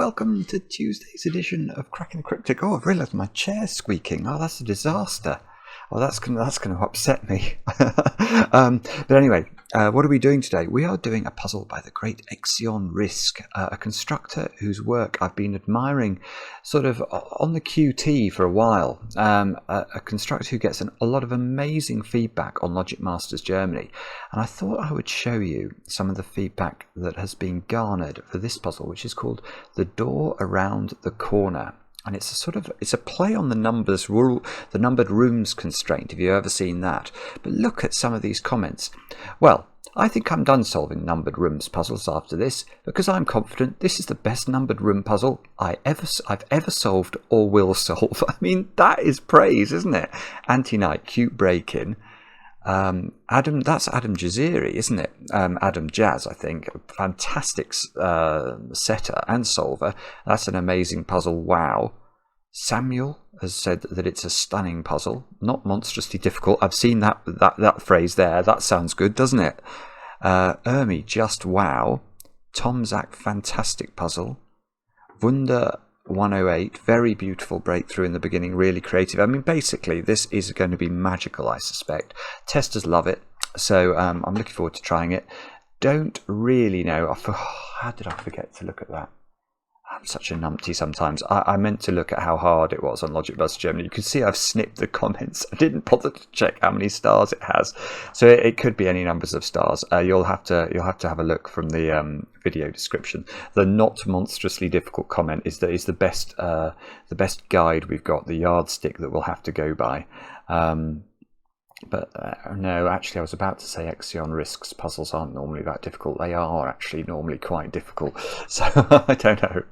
welcome to Tuesday's edition of Cracking the Cryptic. Oh, I've realised my chair's squeaking. Oh, that's a disaster. Oh, that's going to upset me. But anyway, what are we doing today? We are doing a puzzle by the great XeonRisq, a constructor whose work I've been admiring sort of on the QT for a while. A constructor who gets a lot of amazing feedback on Logic Masters Germany. And I thought I would show you some of the feedback that has been garnered for this puzzle, which is called The Door Around the Corner. And it's a play on the numbered rooms constraint, if you've ever seen that. But look at some of these comments. Well, I think I'm done solving numbered rooms puzzles after this, because I'm confident this is the best numbered room puzzle I've ever solved or will solve. I mean, that is praise, isn't it? Anti-Night, cute break-in. That's Adam Jaziri, isn't it? Adam Jazz, I think. Fantastic setter and solver. That's an amazing puzzle. Wow. Samuel has said that it's a stunning puzzle, not monstrously difficult. I've seen that phrase there. That sounds good, doesn't it? Ermi, just wow. Tom Zach, fantastic puzzle. Wunder 108, very beautiful breakthrough in the beginning, really creative. I mean, basically, this is going to be magical, I suspect. Testers love it, so I'm looking forward to trying it. Don't really know. How did I forget to look at that? I'm such a numpty sometimes. I meant to look at how hard it was on Logic Masters Germany. You can see I've snipped the comments. I didn't bother to check how many stars it has, so it could be any numbers of stars. You'll have to have a look from the video description. The not monstrously difficult comment is the best guide we've got, the yardstick that we'll have to go by. But no, actually I was about to say XeonRisq's puzzles aren't normally that difficult. They are actually normally quite difficult, so I don't know.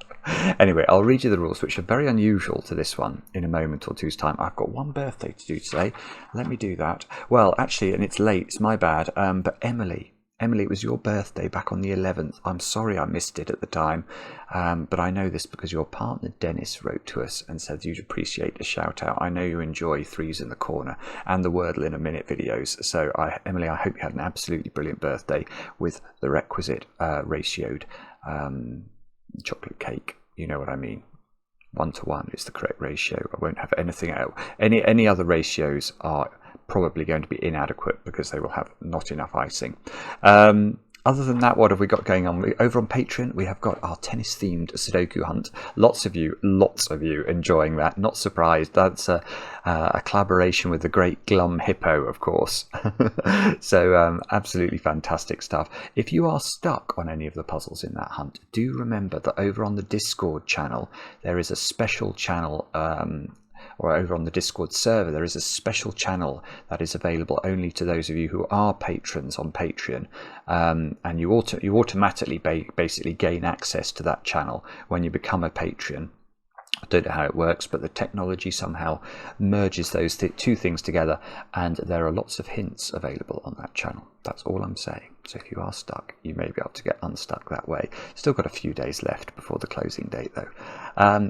Anyway, I'll read you the rules, which are very unusual to this one, in a moment or two's time. I've got one birthday to do today. Let me do that. Well, actually, and it's late, it's my bad, but Emily, it was your birthday back on the 11th. I'm sorry I missed it at the time, but I know this because your partner Dennis wrote to us and said you'd appreciate a shout out. I know you enjoy Threes in the Corner and the Wordle in a Minute videos. So Emily, I hope you had an absolutely brilliant birthday with the requisite ratioed chocolate cake. You know what I mean. 1:1 is the correct ratio. I won't have anything else. Any other ratios are probably going to be inadequate because they will have not enough icing. Other than that, what have we got going on? Over on Patreon, we have got our tennis-themed Sudoku hunt. Lots of you enjoying that. Not surprised. That's a collaboration with the great Glum Hippo, of course. So absolutely fantastic stuff. If you are stuck on any of the puzzles in that hunt, do remember that over on the Discord channel, there is a special channel or over on the Discord server, there is a special channel that is available only to those of you who are patrons on Patreon, and you automatically basically gain access to that channel when you become a patron. I don't know how it works, but the technology somehow merges those two things together, and there are lots of hints available on that channel. That's all I'm saying. So if you are stuck, you may be able to get unstuck that way. Still got a few days left before the closing date, though.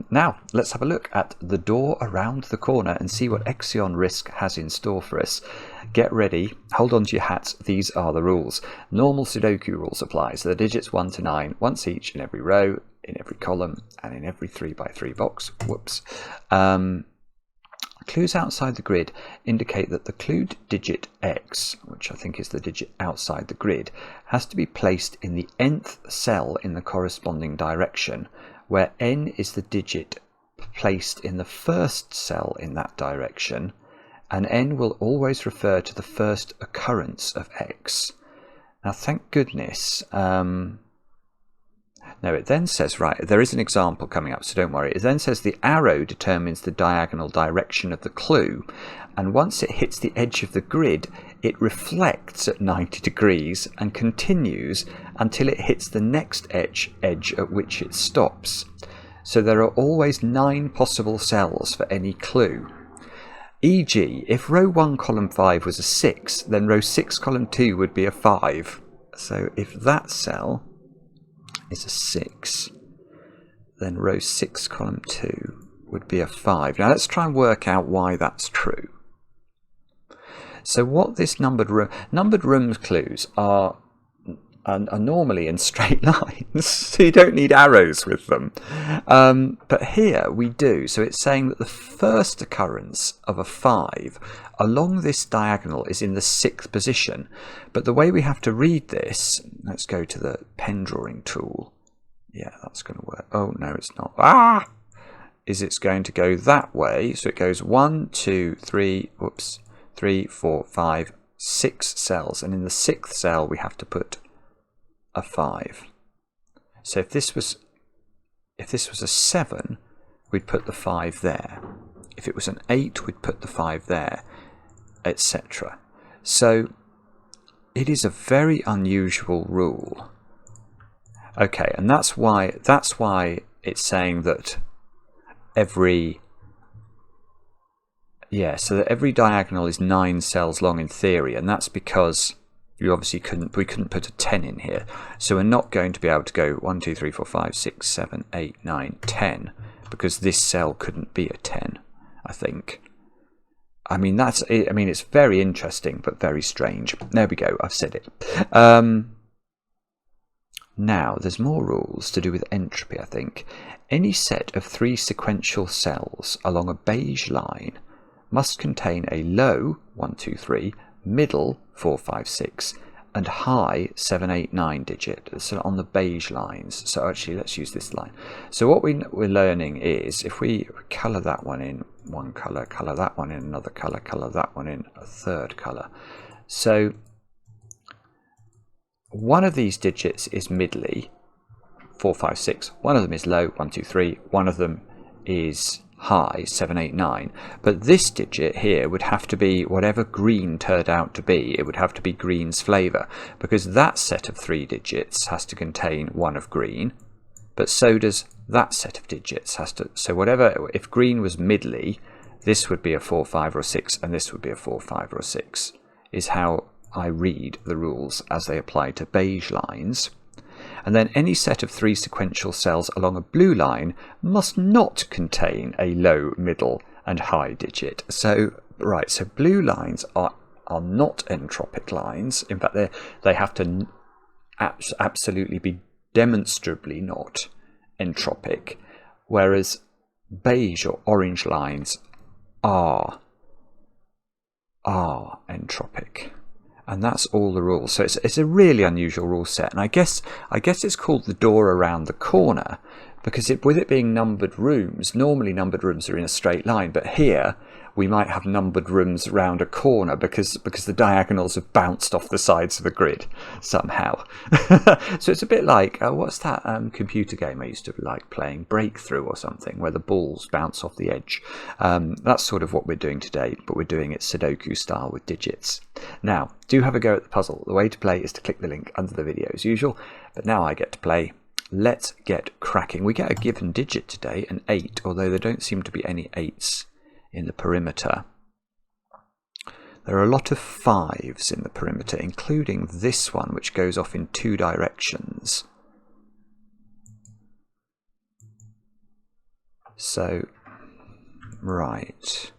Now, let's have a look at The Door Around the Corner and see what XeonRisq has in store for us. Get ready, hold on to your hats. These are the rules. Normal Sudoku rules apply, so the digits 1 to 9, once each in every row, in every column, and in every 3x3 box. Whoops. Clues outside the grid indicate that the clued digit X, which I think is the digit outside the grid, has to be placed in the nth cell in the corresponding direction, where n is the digit placed in the first cell in that direction, and n will always refer to the first occurrence of X. Now, thank goodness. No, it then says, right, there is an example coming up, so don't worry. It then says the arrow determines the diagonal direction of the clue, and once it hits the edge of the grid, it reflects at 90 degrees and continues until it hits the next edge at which it stops. So there are always 9 possible cells for any clue. E.g., if row 1 column 5 was a 6, then row 6 column 2 would be a 5. So if that cell is a 6, then row 6 column 2 would be a 5. Now let's try and work out why that's true. So what this numbered rooms clues are are normally in straight lines, so you don't need arrows with them. But here we do. So it's saying that the first occurrence of a 5 along this diagonal is in the 6th position. But the way we have to read this, let's go to the pen drawing tool. Yeah, that's going to work. Oh, no, it's not. Ah! Is it's going to go that way. So it goes 1, 2, 3, whoops, 3, 4, 5, 6 cells. And in the 6th cell, we have to put a 5. So if this was a 7, we'd put the 5 there. If it was an 8, we'd put the 5 there, etc. So it is a very unusual rule. Okay, and that's why it's saying that every diagonal is 9 cells long in theory, and that's because we couldn't put a 10 in here, so we're not going to be able to go 1, 2, 3, 4, 5, 6, 7, 8, 9, 10, because this cell couldn't be a 10, I think. I mean, it's very interesting, but very strange. There we go, I've said it. Now, there's more rules to do with entropy, I think. Any set of 3 sequential cells along a beige line must contain a low 1, 2, 3, middle 4, 5, 6, and high 7, 8, 9 digit. So on the beige lines. So actually, let's use this line. So what we're learning is if we colour that one in one colour, colour that one in another colour, colour that one in a third colour. So one of these digits is middly, 4, 5, 6. One of them is low, 1, 2, 3. One of them is high, 7, 8, 9. But this digit here would have to be whatever green turned out to be. It would have to be green's flavour, because that set of 3 digits has to contain one of green, but so does that set of digits. So whatever, if green was middly, this would be a 4, 5 or 6, and this would be a 4, 5 or 6, is how I read the rules as they apply to beige lines. And then any set of 3 sequential cells along a blue line must not contain a low, middle and high digit. So right, so blue lines are not entropic lines. In fact, they have to absolutely be demonstrably not entropic, whereas beige or orange lines are entropic. And that's all the rules. So it's a really unusual rule set, and I guess it's called the door around the corner because with it being numbered rooms, normally numbered rooms are in a straight line, but here we might have numbered rooms round a corner because the diagonals have bounced off the sides of the grid somehow. So it's a bit like what's that computer game I used to like playing, Breakthrough or something, where the balls bounce off the edge. That's sort of what we're doing today, but we're doing it Sudoku style with digits. Now, do have a go at the puzzle. The way to play is to click the link under the video as usual, but now I get to play. Let's get cracking. We get a given digit today, an 8, although there don't seem to be any 8s in the perimeter. There are a lot of 5s in the perimeter, including this one, which goes off in 2 directions. So, right.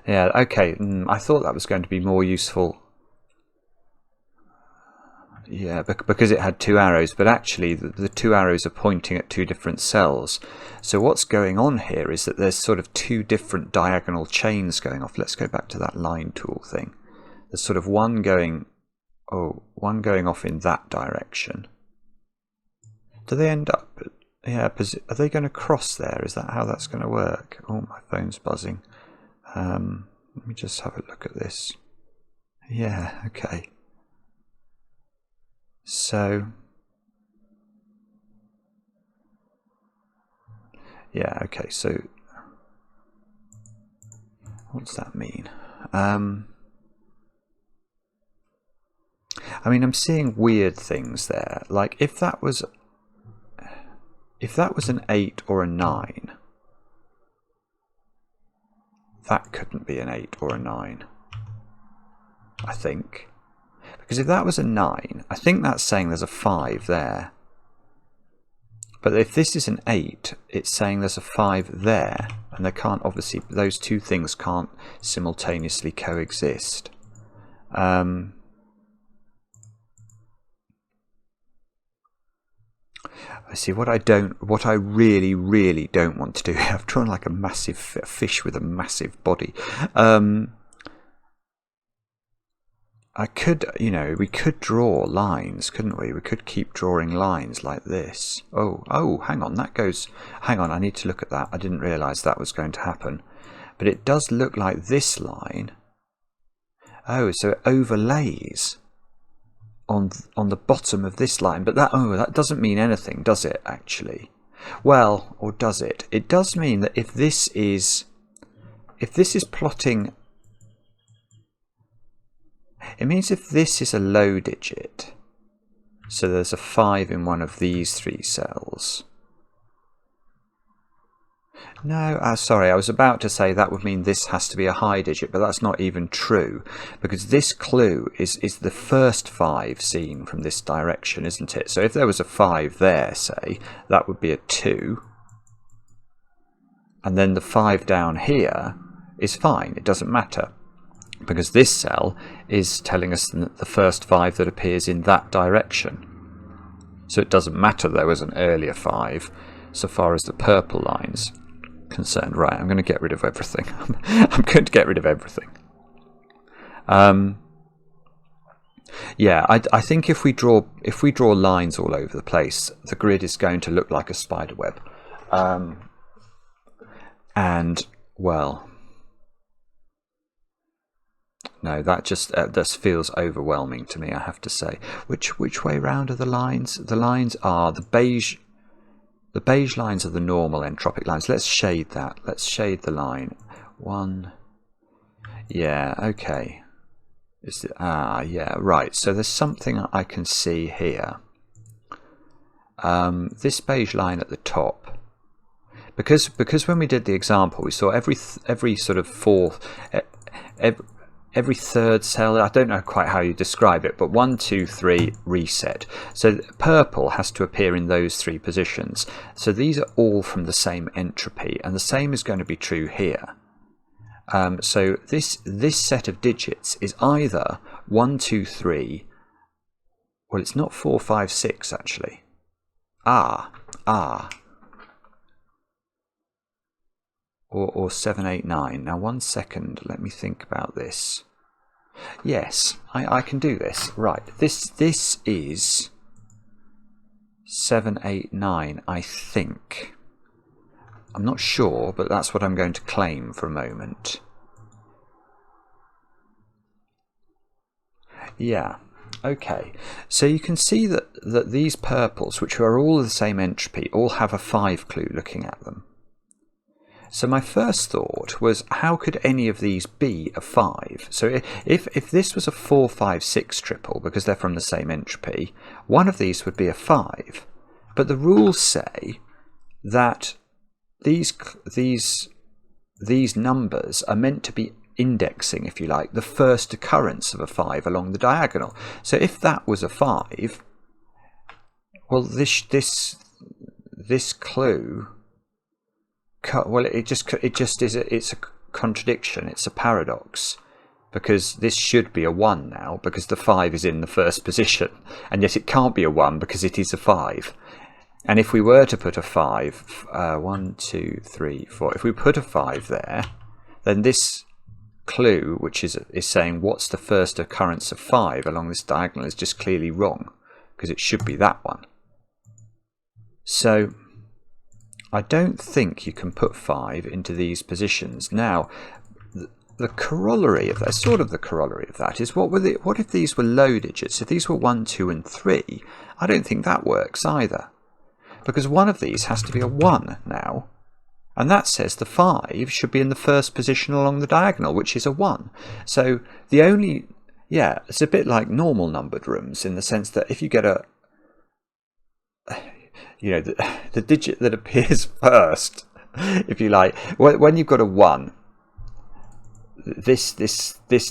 Yeah, okay, I thought that was going to be more useful. Yeah, because it had 2 arrows, but actually the 2 arrows are pointing at 2 different cells. So what's going on here is that there's sort of 2 different diagonal chains going off. Let's go back to that line tool thing. There's sort of one going off in that direction. Do they end up? Yeah, are they going to cross there? Is that how that's going to work? Oh, my phone's buzzing. Let me just have a look at this. Yeah, okay. So, yeah, okay, so what's that mean? I mean, I'm seeing weird things there. Like if that was an 8 or a 9, that couldn't be an 8 or a 9, I think. Because if that was a 9, I think that's saying there's a 5 there. But if this is an 8, it's saying there's a 5 there. And they can't, obviously, those 2 things can't simultaneously coexist. I see what I really don't want to do. I've drawn like a massive fish with a massive body. I could, we could draw lines, couldn't we? We could keep drawing lines like this. Oh, hang on, I need to look at that. I didn't realise that was going to happen. But it does look like this line. Oh, so it overlays on the bottom of this line. But that doesn't mean anything, does it, actually? Well, or does it? It does mean that if this is plotting... It means if this is a low digit, so there's a 5 in one of these 3 cells. No, sorry, I was about to say that would mean this has to be a high digit, but that's not even true, because this clue is the first 5 seen from this direction, isn't it? So if there was a 5 there, say, that would be a 2, and then the 5 down here is fine, it doesn't matter, because this cell is telling us the first 5 that appears in that direction. So it doesn't matter there was an earlier 5 so far as the purple line's concerned. Right, I'm going to get rid of everything. I'm going to get rid of everything. Yeah, I think if we draw lines all over the place, the grid is going to look like a spider web. And, well... No, that just feels overwhelming to me, I have to say. Which way round are the lines? The lines are the beige lines are the normal entropic lines. Let's shade that. Let's shade the line. 1. Yeah, okay. Yeah, right. So there's something I can see here. This beige line at the top. Because when we did the example, we saw every sort of every third cell, I don't know quite how you describe it, but 1, 2, 3, reset. So purple has to appear in those 3 positions. So these are all from the same entropy, and the same is going to be true here. So this set of digits is either 1, 2, 3. Well, it's not 4, 5, 6 actually. Or 7, 8, 9. Now 1 second, let me think about this. Yes, I can do this. Right, this is 7, 8, 9, I think. I'm not sure, but that's what I'm going to claim for a moment. Yeah, okay. So you can see that these purples, which are all the same entropy, all have a 5 clue looking at them. So my first thought was, how could any of these be a 5? So if this was a 4, 5, 6 triple, because they're from the same entropy, one of these would be a 5. But the rules say that these numbers are meant to be indexing, if you like, the first occurrence of a 5 along the diagonal. So if that was a 5, well, this clue... Well, it's a contradiction. It's a paradox, because this should be a 1 now, because the 5 is in the first position, and yet it can't be a 1 because it is a 5. And if we were to put a 5, 1, 2, 3, 4, if we put a 5 there, then this clue, which is saying what's the first occurrence of 5 along this diagonal, is just clearly wrong, because it should be that one. So I don't think you can put 5 into these positions. Now, the corollary of that, sort of the corollary of that, is what if these were low digits? If these were 1, 2, and 3, I don't think that works either, because one of these has to be a 1 now, and that says the 5 should be in the first position along the diagonal, which is a 1. So the only, yeah, it's a bit like normal numbered rooms in the sense that if you get a, the digit that appears first, if you like, when you've got a 1, this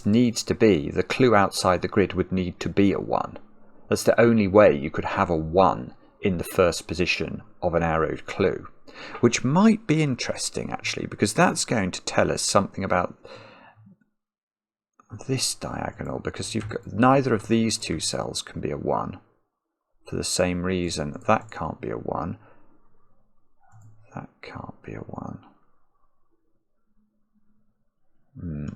needs to be, the clue outside the grid would need to be a 1. That's the only way you could have a 1 in the first position of an arrowed clue, which might be interesting actually, because that's going to tell us something about this diagonal, because you've got neither of these 2 cells can be a 1. for the same reason. That can't be a 1. That can't be a 1.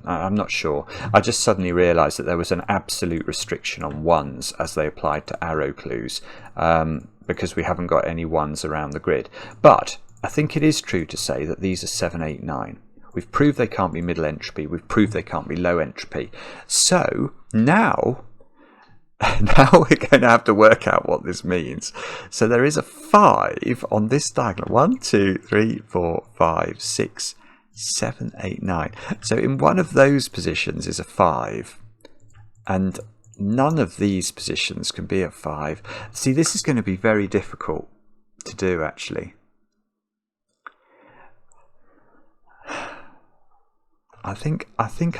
I'm not sure. I just suddenly realised that there was an absolute restriction on 1s as they applied to arrow clues, because we haven't got any 1s around the grid. But I think it is true to say that these are 7, 8, 9. We've proved they can't be middle entropy. We've proved they can't be low entropy. So now we're going to have to work out what this means. So there is a 5 on this diagonal. 1, 2, 3, 4, 5, 6, 7, 8, 9. So in one of those positions is a 5. And none of these positions can be a 5. See, this is going to be very difficult to do, actually. I think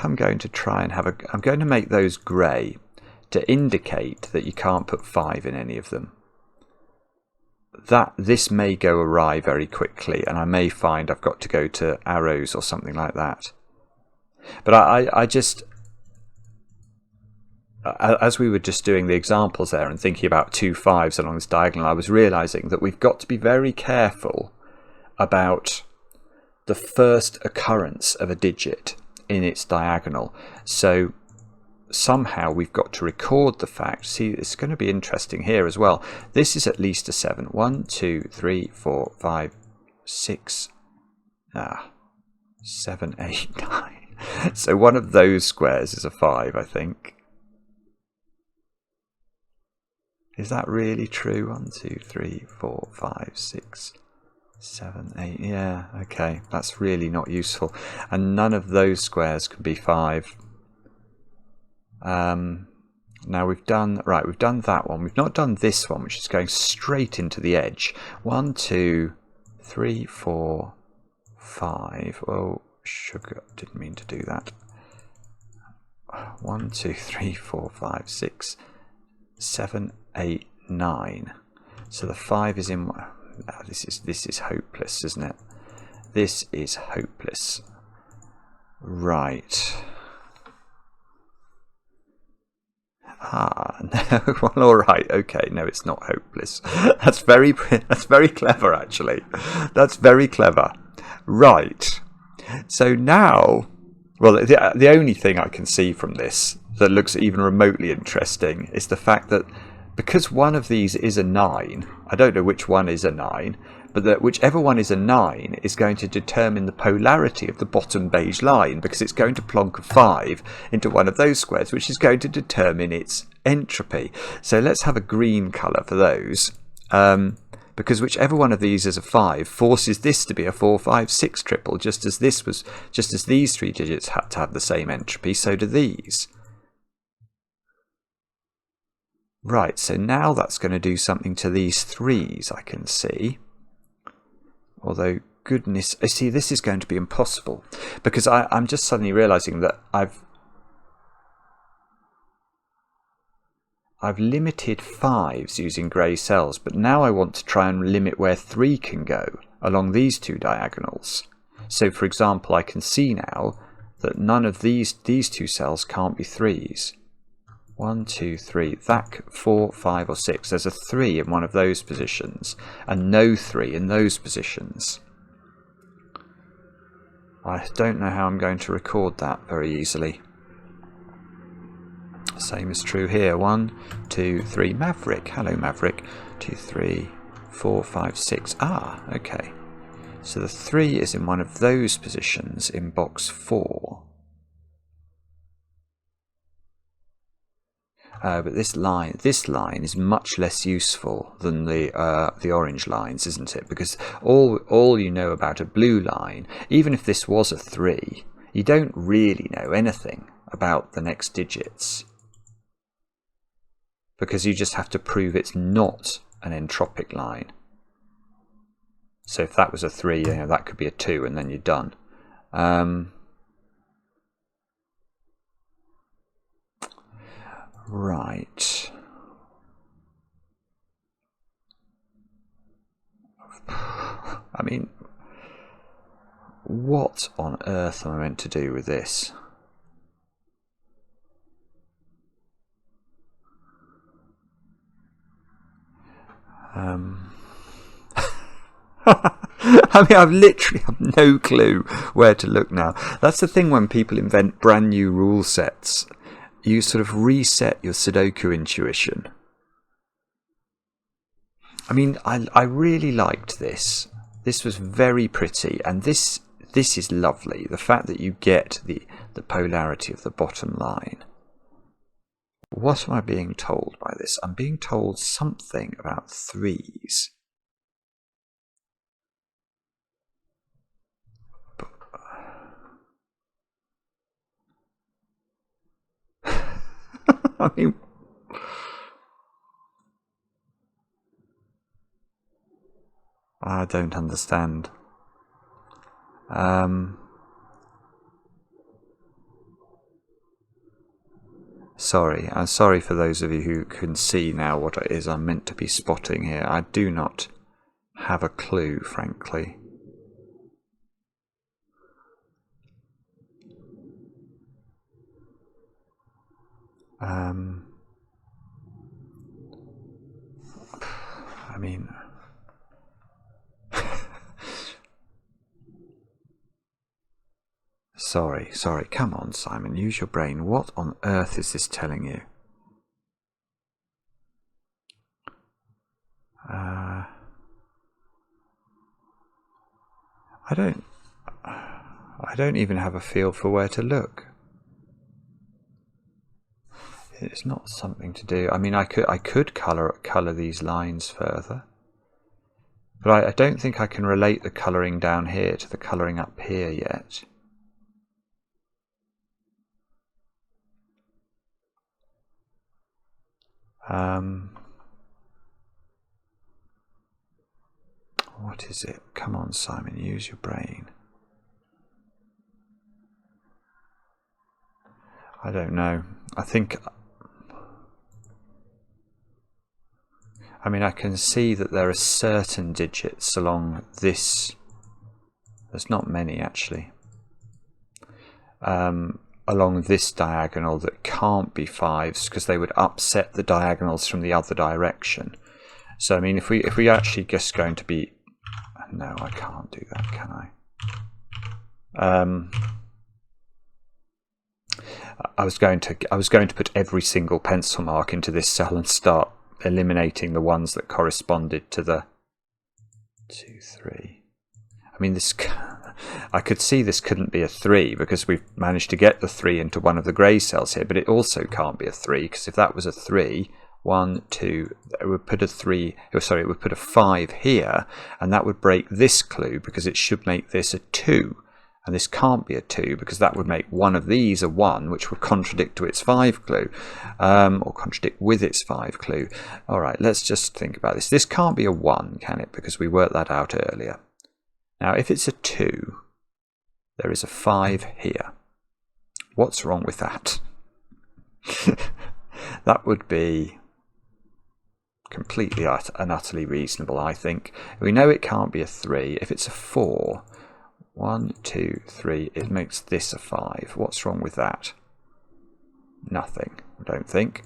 I'm going to try and I'm going to make those grey to indicate that you can't put 5 in any of them. This may go awry very quickly, and I may find I've got to go to arrows or something like that. But I just, as we were just doing the examples there and thinking about 2 5s along this diagonal, I was realising that we've got to be very careful about the first occurrence of a digit in its diagonal. So somehow we've got to record the fact. See, it's going to be interesting here as well. This is at least a 7. 1, 2, 3, 4, 5, 6, 7, 8, 9. So one of those squares is a 5, I think. Is that really true? 1, 2, 3, 4, 5, 6, 7, 8. Yeah, okay. That's really not useful. And none of those squares can be 5. Now we've done that one. We've not done this one, which is going straight into the edge. 1, 2, 3, 4, 5. Oh, sugar! Didn't mean to do that. 1, 2, 3, 4, 5, 6, 7, 8, 9. So the 5 is in. This is hopeless, isn't it? This is hopeless. Right. No. Well, all right. Okay. No, it's not hopeless. That's very clever, actually. That's very clever. Right. So now, well, the only thing I can see from this that looks even remotely interesting is the fact that because one of these is a 9, I don't know which one is a 9, but that whichever one is a 9 is going to determine the polarity of the bottom beige line, because it's going to plonk a 5 into one of those squares, which is going to determine its entropy. So let's have a green colour for those, because whichever one of these is a 5 forces this to be a 4, 5, 6 triple, just as these 3 digits had to have the same entropy, so do these. Right, so now that's going to do something to these 3s, I can see. Although, goodness, see, this is going to be impossible, because I'm just suddenly realising that I've limited 5s using grey cells, but now I want to try and limit where 3 can go along these 2 diagonals. So, for example, I can see now that none of these 2 cells can't be 3s. 1, 2, 3, that 4, 5 or 6. There's a 3 in one of those positions and no 3 in those positions. I don't know how I'm going to record that very easily. Same is true here. 1, 2, 3. Maverick. Hello, Maverick. 2, 3, 4, 5, 6. Ah, okay. So the 3 is in one of those positions in box 4. But this line is much less useful than the orange lines, isn't it? Because all you know about a blue line, even if this was a 3, you don't really know anything about the next digits, because you just have to prove it's not an entropic line. So if that was a 3, you know, that could be a 2, and then you're done. Right. I mean, what on earth am I meant to do with this? I mean, I've literally have no clue where to look now. That's the thing when people invent brand new rule sets. You sort of reset your Sudoku intuition. I mean, I really liked this. This was very pretty, and this is lovely. The fact that you get the polarity of the bottom line. What am I being told by this? I'm being told something about threes. I mean, I don't understand. Sorry, I'm sorry for those of you who can see now what it is I'm meant to be spotting here. I do not have a clue, frankly. I mean, sorry, come on, Simon, use your brain. What on earth is this telling you? I don't even have a feel for where to look. It's not something to do. I mean, I could color these lines further, but I don't think I can relate the colouring down here to the colouring up here yet. What is it? Come on, Simon, use your brain. I don't know. I mean, I can see that there are certain digits along this. There's not many, actually. Along this diagonal that can't be fives because they would upset the diagonals from the other direction. So, I mean, if we actually just going to be... No, I can't do that, can I? I was going to put every single pencil mark into this cell and start eliminating the ones that corresponded to the 2, 3. I mean, this. I could see this couldn't be a 3 because we've managed to get the 3 into one of the grey cells here, but it also can't be a 3 because if that was a 3, 1, 2, it would put a 3. Oh, sorry, it would put a 5 here, and that would break this clue because it should make this a 2. And this can't be a 2 because that would make one of these a 1, which would contradict to its 5 clue, or contradict with its 5 clue. All right, let's just think about this. This can't be a 1, can it? Because we worked that out earlier. Now, if it's a 2, there is a 5 here. What's wrong with that? That would be completely and utterly reasonable, I think. We know it can't be a 3. If it's a 4... 1, 2, 3, it makes this a 5. What's wrong with that? Nothing, I don't think.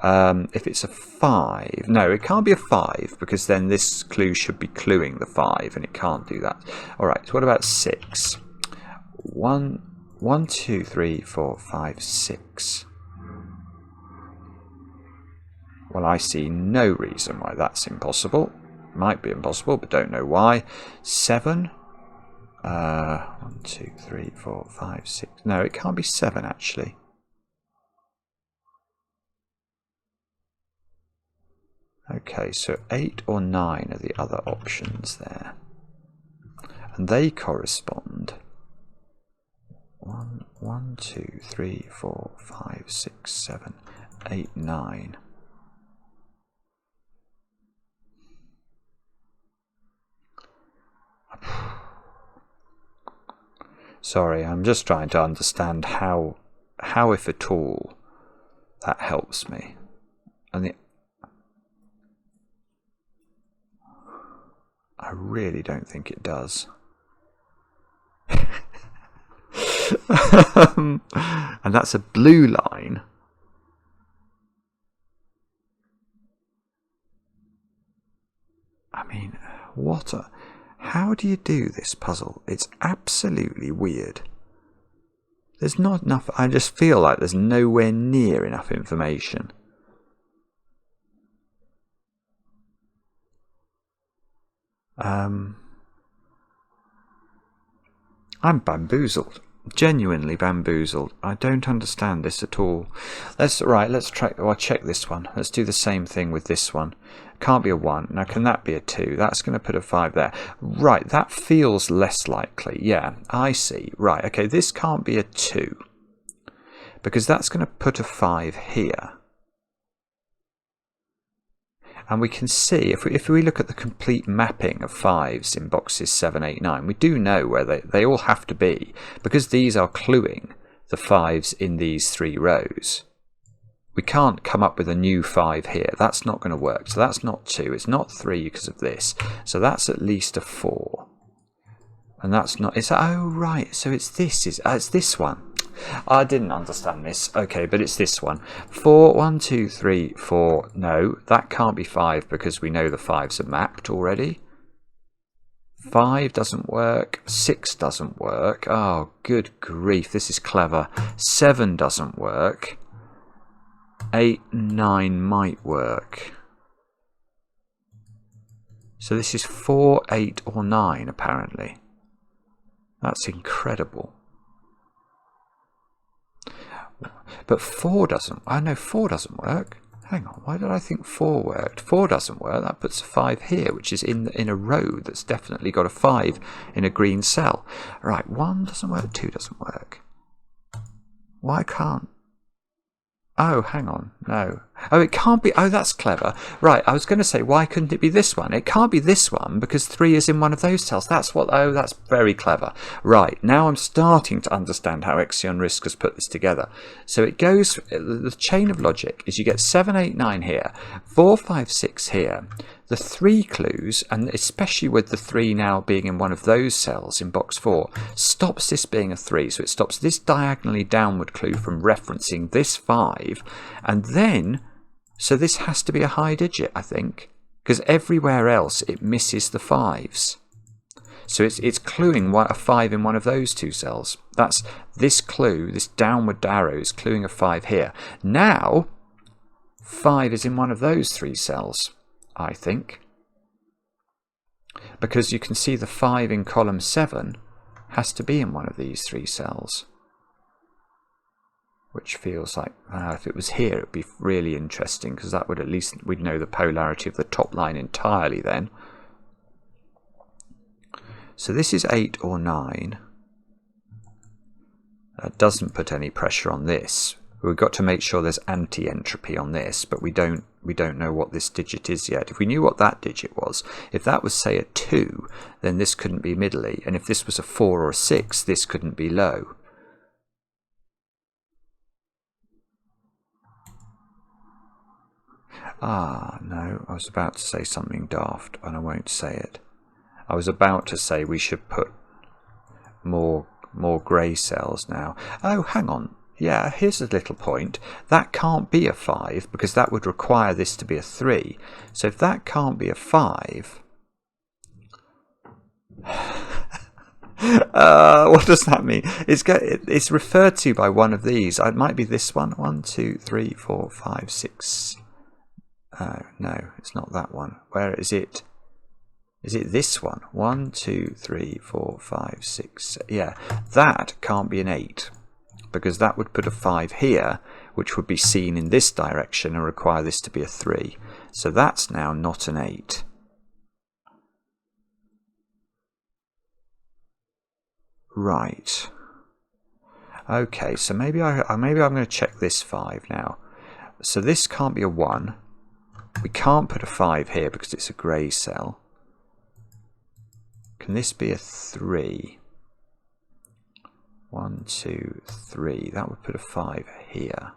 If it's a 5, no, it can't be a 5 because then this clue should be cluing the 5 and it can't do that. Alright, so what about 6? 1, 2, 3, 4, 5, 6. Well, I see no reason why that's impossible. Might be impossible, but don't know why. 7. 1, 2, 3, 4, 5, 6. No, it can't be 7 actually. Okay, so 8 or 9 are the other options there. And they correspond 1, 2, 3, 4, 5, 6, 7, 8, 9. Sorry, I'm just trying to understand how if at all, that helps me. And I really don't think it does. And that's a blue line. How do you do this puzzle? It's absolutely weird. There's not enough. I just feel like there's nowhere near enough information. I'm bamboozled. Genuinely bamboozled. I don't understand this at all. Let's try. I'll check this one. Let's do the same thing with this one. Can't be a 1. Now, can that be a 2? That's going to put a 5 there. Right, that feels less likely. Yeah, I see. Right, okay, this can't be a 2. Because that's going to put a 5 here. And we can see, if we look at the complete mapping of 5s in boxes 7, 8, 9, we do know where they all have to be, because these are cluing the 5s in these 3 rows. We can't come up with a new 5 here. That's not going to work. So that's not 2. It's not 3 because of this. So that's at least a 4. And that's not... oh, right. So it's this. It's this one. I didn't understand this. Okay, but it's this one. 4, 1, 2, 3, 4. No, that can't be 5 because we know the 5s are mapped already. 5 doesn't work. 6 doesn't work. Oh, good grief. This is clever. 7 doesn't work. 8, 9 might work. So this is 4, 8, or 9 apparently. That's incredible. But 4 doesn't. I know 4 doesn't work. Hang on, why did I think 4 worked? 4 doesn't work. That puts a 5 here, which is in a row that's definitely got a 5 in a green cell. Right, 1 doesn't work, 2 doesn't work. Why can't? Oh, hang on. No. Oh, it can't be. Oh, that's clever. Right, I was going to say, why couldn't it be this one? It can't be this one because 3 is in one of those cells. That's what. Oh, that's very clever. Right, now I'm starting to understand how XeonRisq has put this together. So it goes, the chain of logic is you get 7, 8, 9 here, 4, 5, 6 here. The 3 clues, and especially with the 3 now being in one of those cells in box 4, stops this being a 3. So it stops this diagonally downward clue from referencing this 5. And then, so this has to be a high digit, I think, because everywhere else it misses the 5s. So it's cluing a 5 in one of those 2 cells. That's this clue, this downward arrow is cluing a 5 here. Now, 5 is in one of those 3 cells, I think, because you can see the 5 in column 7 has to be in one of these 3 cells, which feels like if it was here it would be really interesting, because that would at least we'd know the polarity of the top line entirely then. So this is 8 or 9. That doesn't put any pressure on this. We've got to make sure there's anti-entropy on this, but we don't know what this digit is yet. If we knew what that digit was, if that was, say, a 2, then this couldn't be middly. And if this was a 4 or a 6, this couldn't be low. Ah, no, I was about to say something daft, and I won't say it. I was about to say we should put more grey cells now. Oh, hang on. Yeah, here's a little point. That can't be a 5 because that would require this to be a 3. So if that can't be a 5, what does that mean? It's referred to by one of these. It might be this one. 1, 2, 3, 4, 5, 6. No, it's not that one. Where is it? Is it this one? 1, 2, 3, 4, 5, 6. Yeah, that can't be an 8. Because that would put a 5 here, which would be seen in this direction and require this to be a 3. So that's now not an 8. Right. Okay, so maybe I'm going to check this 5 now. So this can't be a 1. We can't put a 5 here because it's a grey cell. Can this be a 3? 1, 2, 3. That would put a 5 here.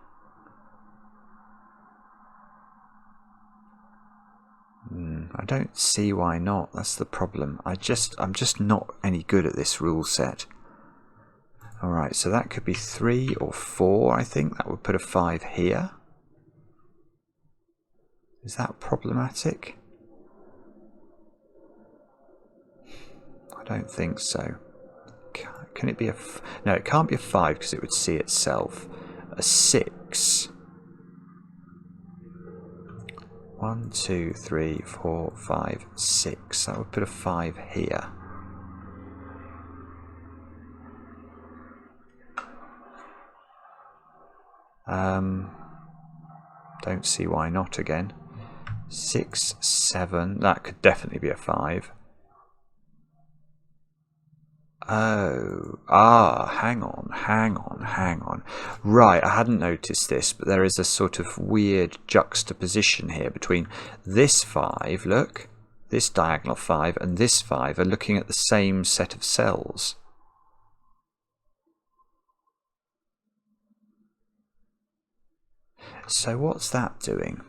I don't see why not. That's the problem. I'm just not any good at this rule set. Alright, so that could be 3 or 4, I think. That would put a 5 here. Is that problematic? I don't think so. Can it be a... No, it can't be a 5 because it would see itself. A 6. 1, 2, 3, 4, 5, 6. That would put a 5 here. Don't see why not again. 6, 7. That could definitely be a 5. Oh, hang on. Right, I hadn't noticed this, but there is a sort of weird juxtaposition here between this 5, look, this diagonal 5 and this 5 are looking at the same set of cells. So what's that doing?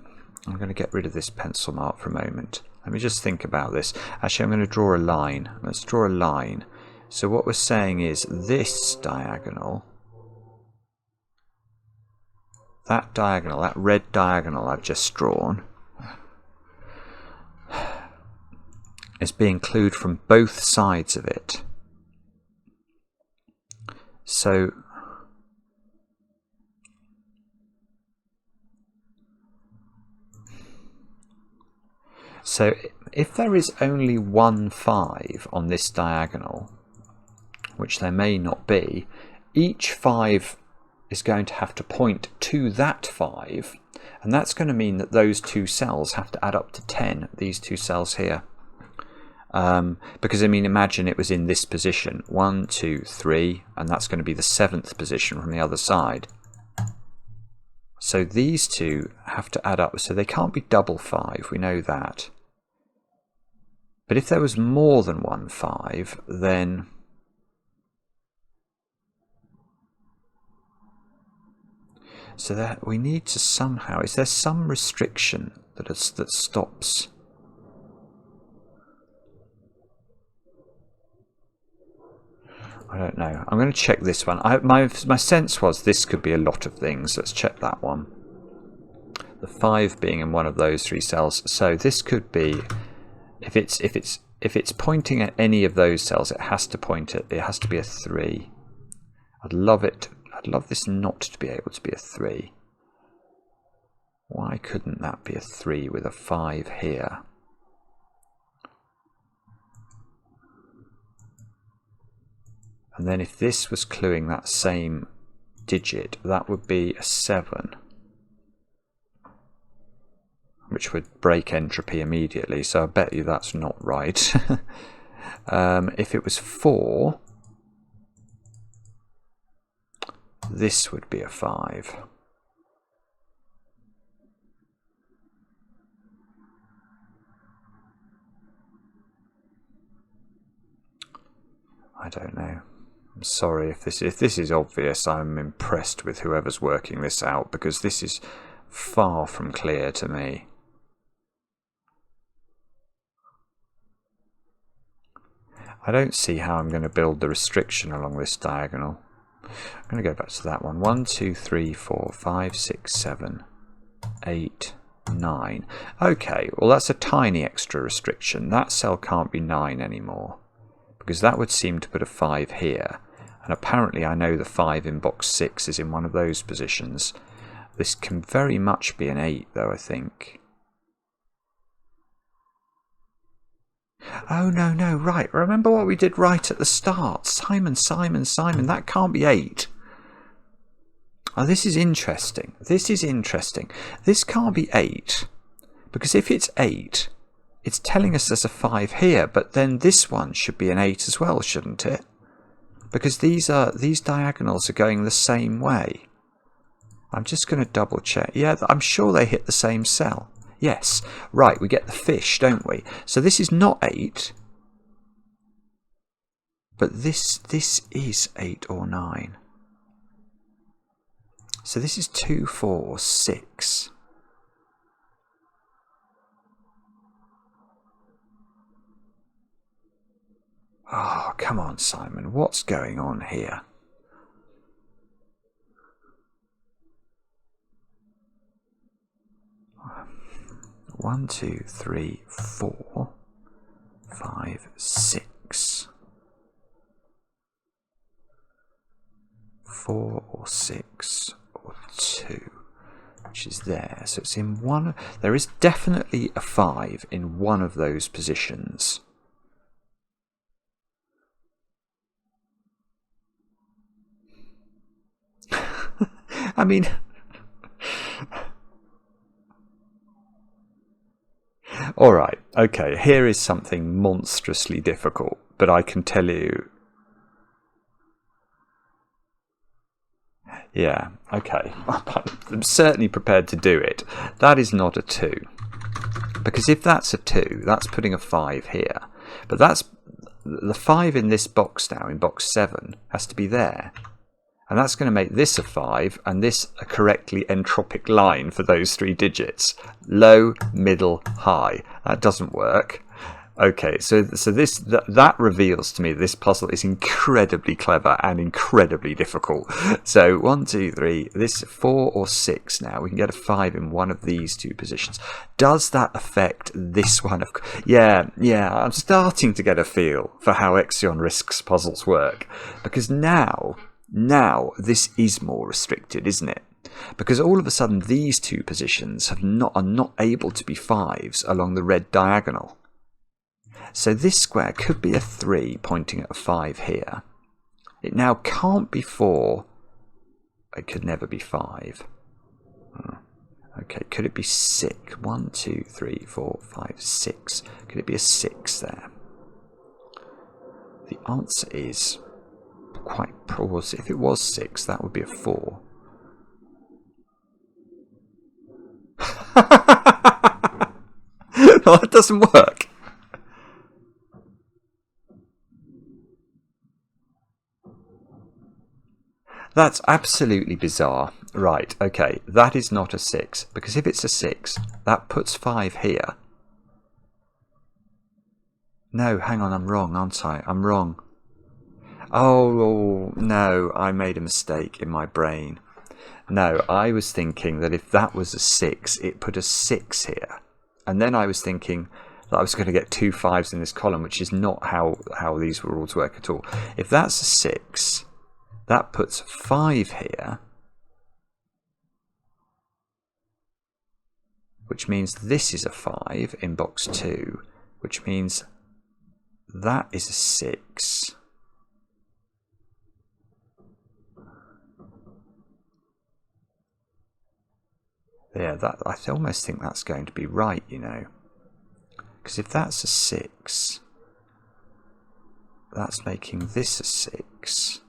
I'm going to get rid of this pencil mark for a moment. Let me just think about this. Actually, I'm going to draw a line. Let's draw a line. So what we're saying is this diagonal, that diagonal, that red diagonal I've just drawn, is being clued from both sides of it. So if there is only one 5 on this diagonal, which there may not be, each 5 is going to have to point to that 5, and that's going to mean that those two cells have to add up to 10, these two cells here. Because, I mean, imagine it was in this position, 1, 2, 3, and that's going to be the 7th position from the other side. So these two have to add up, so they can't be double 5, we know that. But if there was more than one 5, then... So that we need to somehow... Is there some restriction that stops... I don't know. I'm going to check this one. My sense was this could be a lot of things. Let's check that one. The 5 being in one of those 3 cells. So this could be... If it's pointing at any of those cells, it has to point at... It has to be a 3. I'd love it... I'd love this not to be able to be a 3. Why couldn't that be a 3 with a 5 here? And then if this was cluing that same digit, that would be a 7. Which would break entropy immediately, so I bet you that's not right. If it was 4... This would be a 5. I don't know. I'm sorry if this is obvious. I'm impressed with whoever's working this out, because this is far from clear to me. I don't see how I'm going to build the restriction along this diagonal. I'm going to go back to that one. 1, 2, 3, 4, 5, 6, 7, 8, 9. Okay, well that's a tiny extra restriction. That cell can't be 9 anymore, because that would seem to put a 5 here. And apparently I know the 5 in box 6 is in one of those positions. This can very much be an 8 though, I think. Oh, no, right. Remember what we did right at the start. Simon, that can't be 8. Oh, this is interesting. This can't be 8. Because if it's 8, it's telling us there's a 5 here, but then this one should be an 8 as well, shouldn't it? Because these diagonals are going the same way. I'm just going to double check. Yeah, I'm sure they hit the same cell. Yes, right, we get the fish, don't we? So this is not 8, but this is 8 or 9. So this is 2, 4, 6. Oh, come on, Simon, what's going on here? One, 2, 3, 4, 5, 6. 4 or 6 or 2, which is there. So it's in one. There is definitely a 5 in one of those positions. I mean, all right, okay, here is something monstrously difficult, but I can tell you. Yeah, okay, I'm certainly prepared to do it. That is not a 2. Because if that's a 2, that's putting a 5 here. But that's the 5 in this box now, in box 7, has to be there. And that's going to make this a 5 and this a correctly entropic line for those 3 digits. Low, middle, high. That doesn't work. Okay, so that reveals to me this puzzle is incredibly clever and incredibly difficult. So 1, 2, 3, this 4 or 6 now. We can get a 5 in one of these 2 positions. Does that affect this one? Yeah, I'm starting to get a feel for how XeonRisq's puzzles work. Because now this is more restricted, isn't it? Because all of a sudden these 2 positions are not able to be 5s along the red diagonal. So this square could be a 3 pointing at a 5 here. It now can't be 4. It could never be 5. Okay, could it be 6? 1, 2, 3, 4, 5, 6. Could it be a 6 there? The answer is quite probable. If it was 6, that would be a 4. Well, that doesn't work. That's absolutely bizarre. Right, okay, that is not a 6, because if it's a 6, that puts 5 here. No, hang on, I'm wrong, aren't I? I'm wrong. Oh, no, I made a mistake in my brain. No, I was thinking that if that was a 6, it put a 6 here. And then I was thinking that I was going to get 2 5s in this column, which is not how these rules work at all. If that's a 6... that puts 5 here, which means this is a 5 in box 2, which means that is a 6. Yeah, I almost think that's going to be right, you know. Because if that's a 6, that's making this a 6.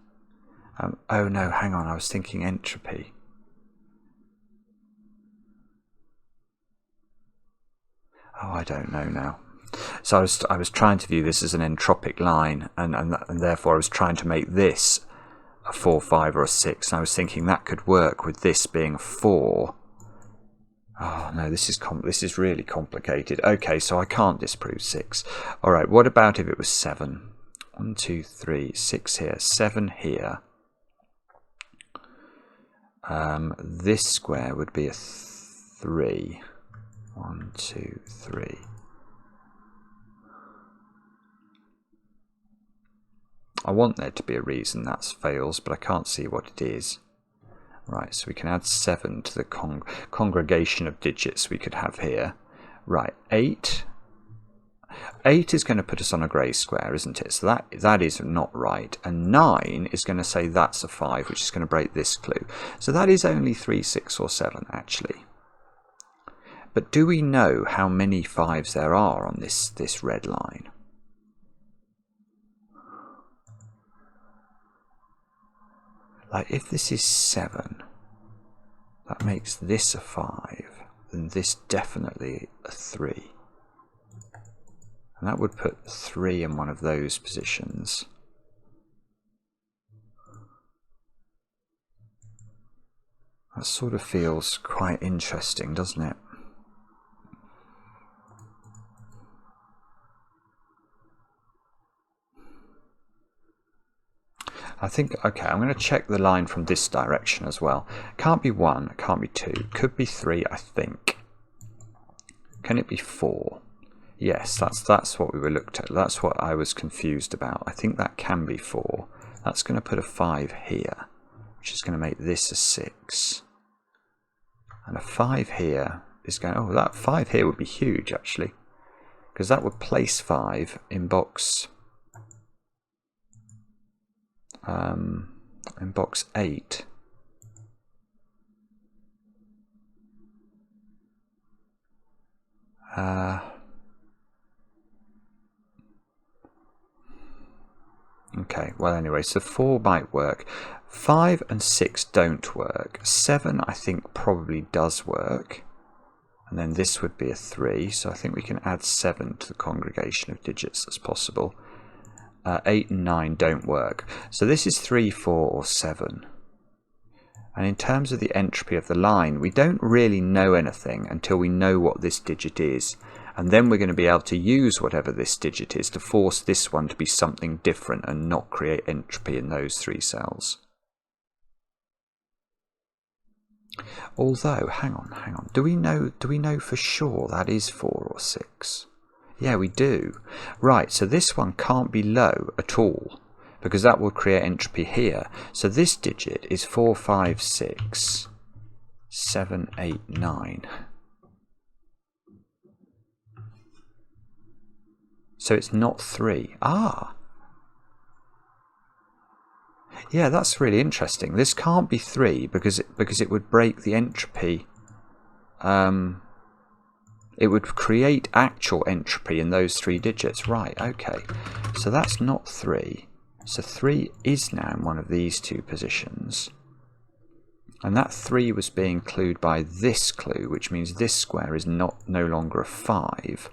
Oh no, hang on, I was thinking entropy. Oh, I don't know now. So I was trying to view this as an entropic line, and therefore I was trying to make this a 4, 5 or a 6, and I was thinking that could work with this being a 4. Oh no, this is really complicated. Okay, so I can't disprove 6. Alright, what about if it was 7? 1, 2, 3, 6 here, 7 here. This square would be a 3. 1, 2, 3. I want there to be a reason that fails, but I can't see what it is. Right, so we can add 7 to the congregation of digits we could have here. Right, 8. 8 is going to put us on a grey square, isn't it? So that is not right. And 9 is going to say that's a 5, which is going to break this clue. So that is only 3, 6 or 7, actually. But do we know how many 5s there are on this red line? Like, if this is 7, that makes this a 5, then this definitely a 3. And that would put 3 in one of those positions. That sort of feels quite interesting, doesn't it? I think, okay, I'm going to check the line from this direction as well. Can't be 1, can't be 2, could be 3, I think. Can it be 4? Yes, that's what we were looked at. That's what I was confused about. I think that can be 4. That's going to put a 5 here. which is going to make this a 6. And a 5 here is going, oh, that 5 here would be huge actually, because that would place 5 in box 8. Okay, well anyway, so 4 might work. 5 and 6 don't work. 7 I think probably does work. And then this would be a 3, so I think we can add 7 to the congregation of digits that's possible. 8 and 9 don't work. So this is 3, 4 or 7. And in terms of the entropy of the line, we don't really know anything until we know what this digit is. And then we're going to be able to use whatever this digit is to force this one to be something different and not create entropy in those 3 cells. Although, hang on. Do we know for sure that is 4 or 6? Yeah, we do. Right, so this one can't be low at all, because that will create entropy here. So this digit is 4, 5, 6, 7, 8, 9. So it's not 3. Ah! Yeah, that's really interesting. This can't be 3 because it would break the entropy. It would create actual entropy in those 3 digits. Right, okay. So that's not 3. So 3 is now in one of these 2 positions. And that 3 was being clued by this clue, which means this square is no longer a 5.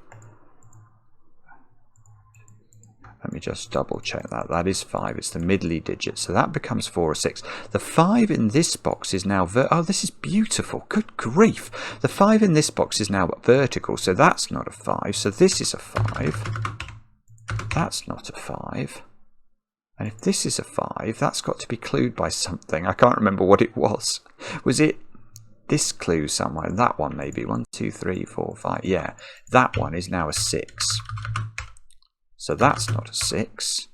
Let me just double check that. That is 5. It's the middly digit. So that becomes 4 or 6. The 5 in this box is now... oh, this is beautiful. Good grief. The 5 in this box is now vertical. So that's not a 5. So this is a 5. That's not a 5. And if this is a 5, that's got to be clued by something. I can't remember what it was. Was it this clue somewhere? That one maybe. 1, 2, 3, 4, 5. Yeah. That one is now a 6. So that's not a 6.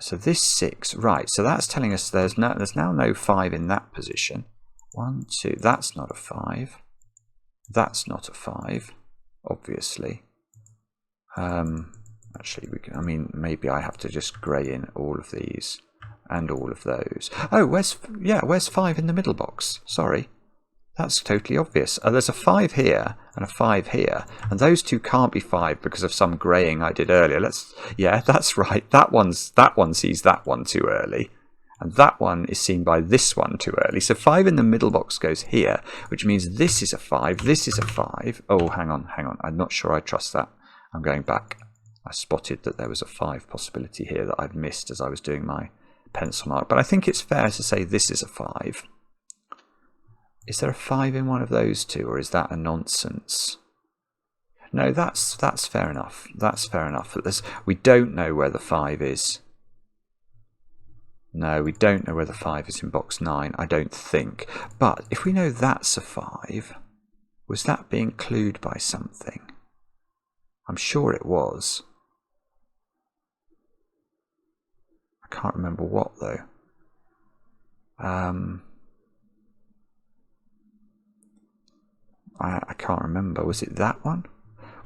So this 6, right, so that's telling us there's now no 5 in that position. 1, 2, that's not a 5. That's not a 5, obviously. Actually, maybe I have to just grey in all of these and all of those. Oh, where's 5 in the middle box? Sorry. That's totally obvious. There's a 5 here and a 5 here, and those 2 can't be 5 because of some greying I did earlier. Yeah, that's right. That one sees that one too early, and that one is seen by this one too early. So 5 in the middle box goes here, which means this is a 5. This is a 5. Oh, hang on. I'm not sure I trust that. I'm going back. I spotted that there was a 5 possibility here that I'd missed as I was doing my pencil mark, but I think it's fair to say this is a 5. Is there a 5 in one of those 2, or is that a nonsense? No, that's fair enough. That's fair enough. We don't know where the 5 is. No, we don't know where the 5 is in box 9, I don't think. But if we know that's a 5, was that being clued by something? I'm sure it was. I can't remember what, though. I can't remember. Was it that one?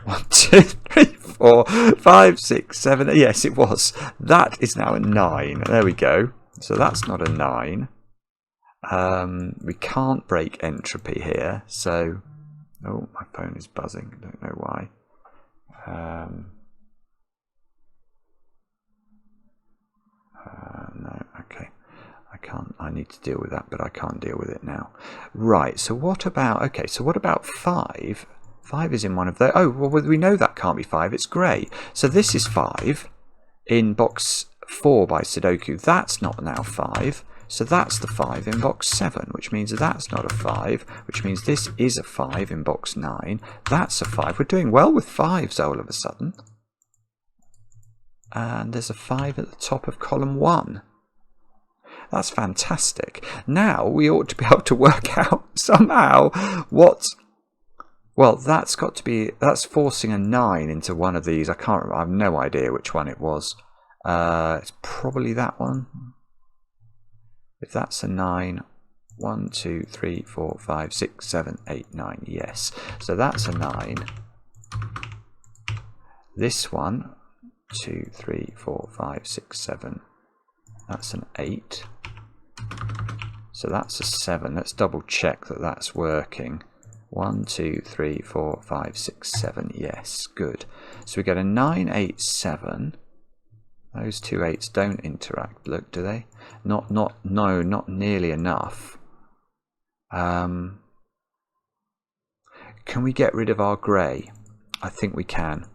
1, 2, 3, 4, 5, 6, 7. Yes, it was. That is now a 9. There we go. So that's not a 9. We can't break entropy here. So, oh, my phone is buzzing. I don't know why. No, okay. I need to deal with that, but I can't deal with it now. Right, so what about, okay, so what about 5? 5 is in one of those. Oh, well, we know that can't be 5, it's grey. So this is 5 in box 4 by Sudoku. That's not now 5. So that's the 5 in box 7, which means that's not a 5, which means this is a 5 in box 9. That's a 5. We're doing well with 5s all of a sudden. And there's a 5 at the top of column 1. That's fantastic. Now we ought to be able to work out somehow what... Well, that's got to be... That's forcing a 9 into one of these. I can't remember. I have no idea which one it was. It's probably that one. If that's a 9, 1, 2, 3, 4, 5, 6, 7, 8, 9. Yes. So that's a 9. This one, 2, 3, 4, 5, 6, 7. That's an 8. So that's a 7. Let's double check that that's working. 1, 2, 3, 4, 5, 6, 7. Yes, good. So we get a 9, 8, 7. Those two 8s don't interact. Look, do they? No, not nearly enough. Can we get rid of our grey? I think we can,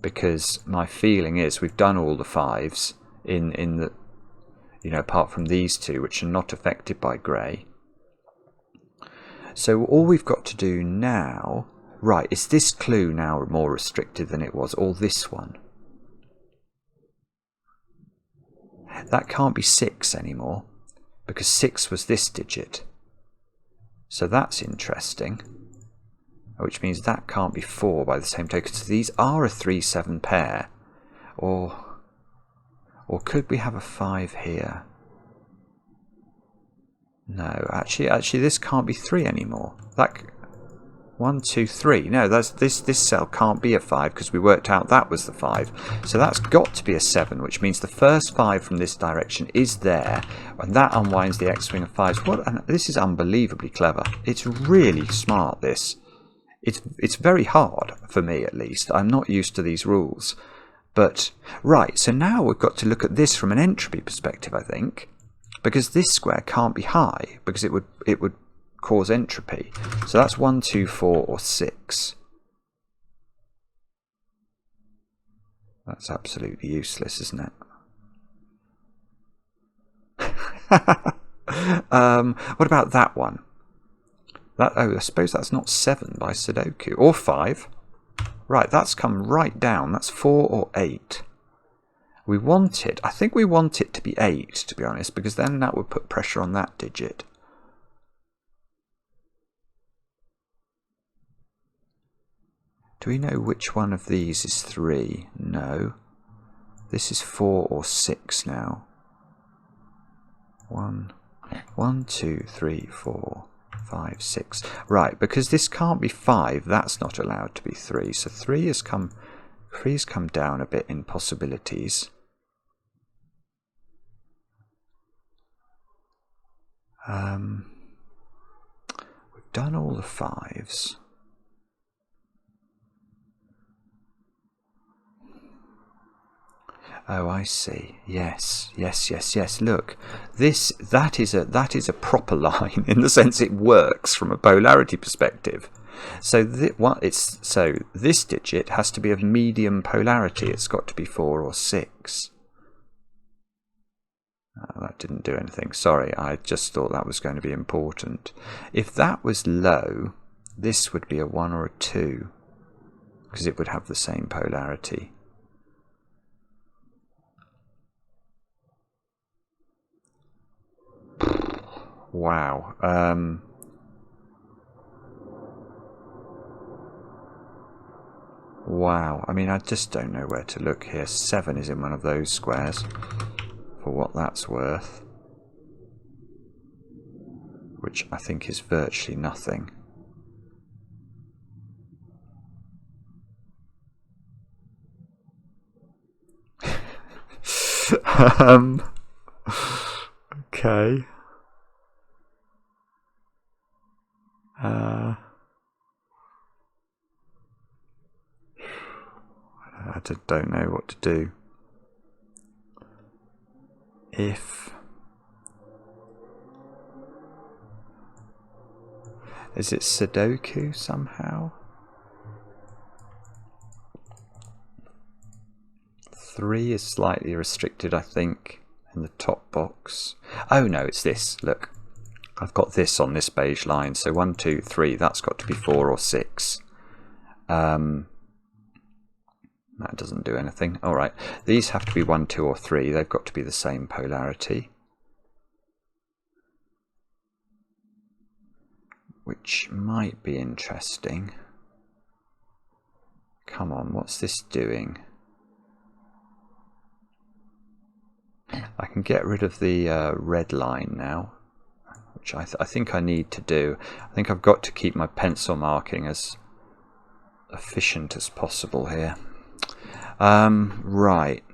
because my feeling is we've done all the 5s in the, you know, apart from these two, which are not affected by grey. So all we've got to do now, right, is this clue now more restricted than it was, or this one? That can't be 6 anymore, because 6 was this digit. So that's interesting, which means that can't be 4 by the same token. So these are a 3-7 pair, or could we have a 5 here? No, actually this can't be 3 anymore. That 1, 2, 3. No, that's this cell can't be a 5 because we worked out that was the 5. So that's got to be a 7, which means the first 5 from this direction is there, and that unwinds the X-wing of 5s. What? And this is unbelievably clever. It's really smart. This. It's very hard for me, at least. I'm not used to these rules. But right, so now we've got to look at this from an entropy perspective, I think, because this square can't be high because it would cause entropy. So that's 1, 2, 4, or 6. That's absolutely useless, isn't it? What about that one? I suppose that's not 7 by sudoku, or 5. Right, that's come right down. That's 4 or 8. We want it, I think we want it to be 8, to be honest, because then that would put pressure on that digit. Do we know which one of these is 3? No. This is 4 or 6 now. 1, 2, 3, 4, 5, 6. Right, because this can't be 5, that's not allowed to be 3. So 3 has come down a bit in possibilities. We've done all the 5s. Oh, I see. Yes. Look, that is a proper line in the sense it works from a polarity perspective. So this digit has to be of medium polarity. It's got to be 4 or 6. Oh, that didn't do anything. Sorry, I just thought that was going to be important. If that was low, this would be a 1 or a 2, because it would have the same polarity. Wow. Wow. I mean, I just don't know where to look here. 7 is in one of those squares, for what that's worth, which I think is virtually nothing. Okay. I just don't know what to do. Is it sudoku somehow? 3 is slightly restricted, I think, in the top box. Oh no, it's this. Look, I've got this on this beige line. So 1, 2, 3. That's got to be 4 or 6. That doesn't do anything. All right, these have to be 1, 2, or 3. They've got to be the same polarity, which might be interesting. Come on, what's this doing? I can get rid of the red line now, which I think I need to do. I think I've got to keep my pencil marking as efficient as possible here. Right.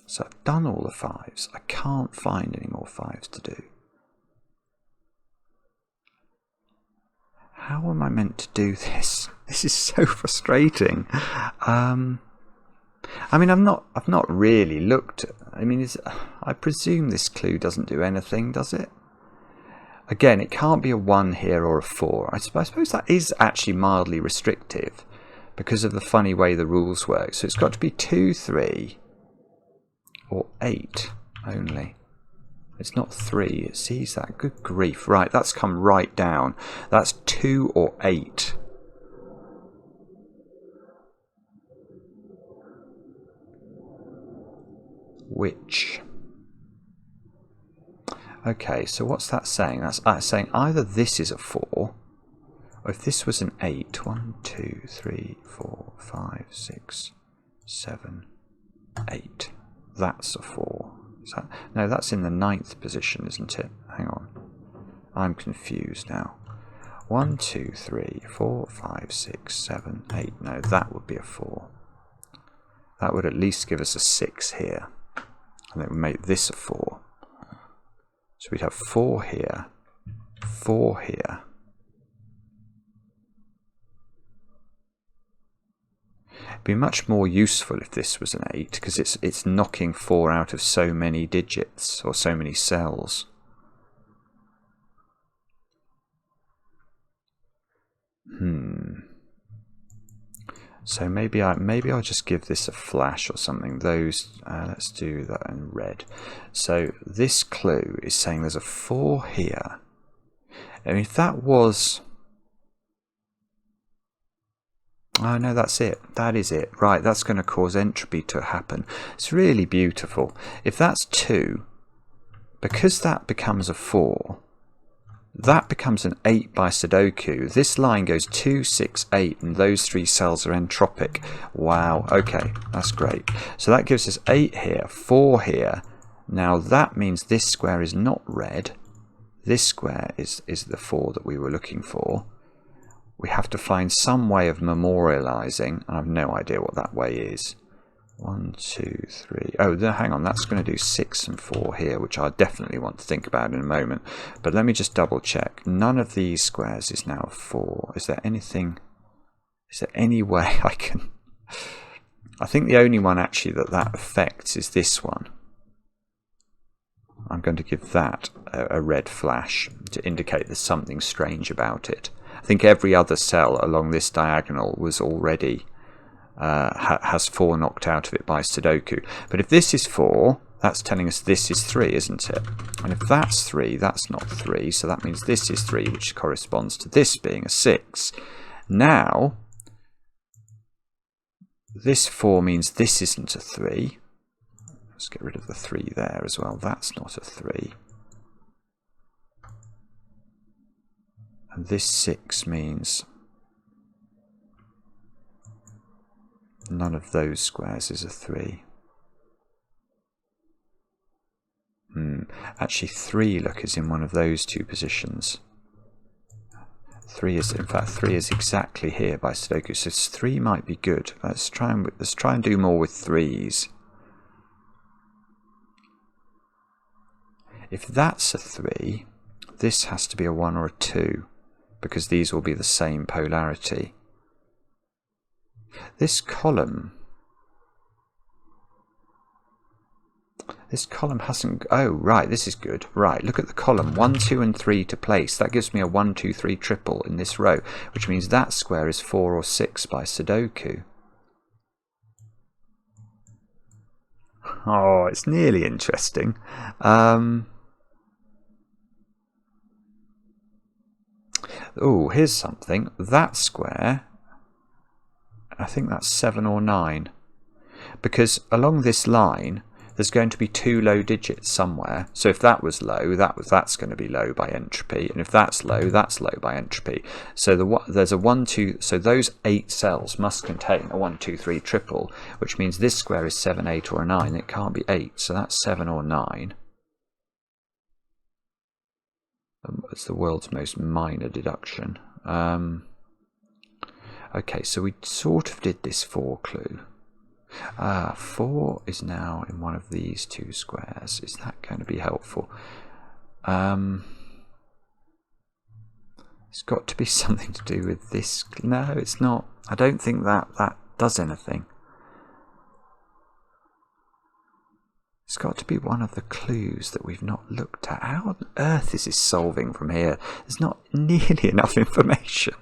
So I've done all the 5s. I can't find any more 5s to do. How am I meant to do this? This is so frustrating. I mean, I've not really looked. I mean, I presume this clue doesn't do anything, does it? Again, it can't be a 1 here or a 4. I suppose that is actually mildly restrictive because of the funny way the rules work. So it's got to be 2, 3, or 8 only. It's not 3. It sees that. Good grief. Right, that's come right down. That's 2 or 8. Which? Okay, so what's that saying? That's saying either this is a 4, or if this was an 8. 1, 2, 3, 4, 5, 6, 7, 8. That's a 4. No, that's in the 9th position, isn't it? Hang on. I'm confused now. 1, 2, 3, 4, 5, 6, 7, 8. No, that would be a 4. That would at least give us a 6 here. And it would make this a 4. So we'd have 4 here, 4 here. It'd be much more useful if this was an 8, because it's knocking 4 out of so many digits or so many cells. So maybe I'll just give this a flash or something. Let's do that in red. So this clue is saying there's a 4 here. And if that was... Oh no, that's it. That is it. Right, that's going to cause entropy to happen. It's really beautiful. If that's 2, because that becomes a 4, that becomes an 8 by Sudoku. This line goes 2, 6, 8, and those 3 cells are entropic. Wow, okay, that's great. So that gives us 8 here, 4 here. Now that means this square is not red. This square is the 4 that we were looking for. We have to find some way of memorializing, and I have no idea what that way is. 1, 2, 3. Oh, hang on, that's going to do 6 and 4 here, which I definitely want to think about in a moment. But let me just double check. None of these squares is now 4. Is there anything? Is there any way I can? I think the only one actually that affects is this one. I'm going to give that a red flash to indicate there's something strange about it. I think every other cell along this diagonal was already has 4 knocked out of it by Sudoku. But if this is 4, that's telling us this is 3, isn't it? And if that's 3, that's not 3, so that means this is 3, which corresponds to this being a 6. Now, this 4 means this isn't a 3. Let's get rid of the 3 there as well. That's not a 3. And this 6 means none of those squares is a 3. Actually 3, look, is in one of those 2 positions. 3 is, in fact, 3 is exactly here by Sudoku, so 3 might be good. Let's try and do more with 3s. If that's a 3, this has to be a 1 or a 2, because these will be the same polarity. This column hasn't... Oh, right, this is good. Right, look at the column. 1, 2, and 3 to place. That gives me a 1, 2, 3 triple in this row, which means that square is 4 or 6 by Sudoku. Oh, it's nearly interesting. Oh, here's something. That square, I think that's 7 or 9. Because along this line, there's going to be 2 low digits somewhere. So if that was low, that's going to be low by entropy, and if that's low by entropy. So there's a 1, 2. So those 8 cells must contain a 1, 2, 3 triple, which means this square is 7, 8, or a 9. It can't be 8, so that's 7 or 9. It's the world's most minor deduction. Okay, so we sort of did this 4 clue. 4 is now in one of these 2 squares. Is that going to be helpful? It's got to be something to do with this. No, it's not. I don't think that does anything. It's got to be one of the clues that we've not looked at. How on earth is this solving from here? There's not nearly enough information.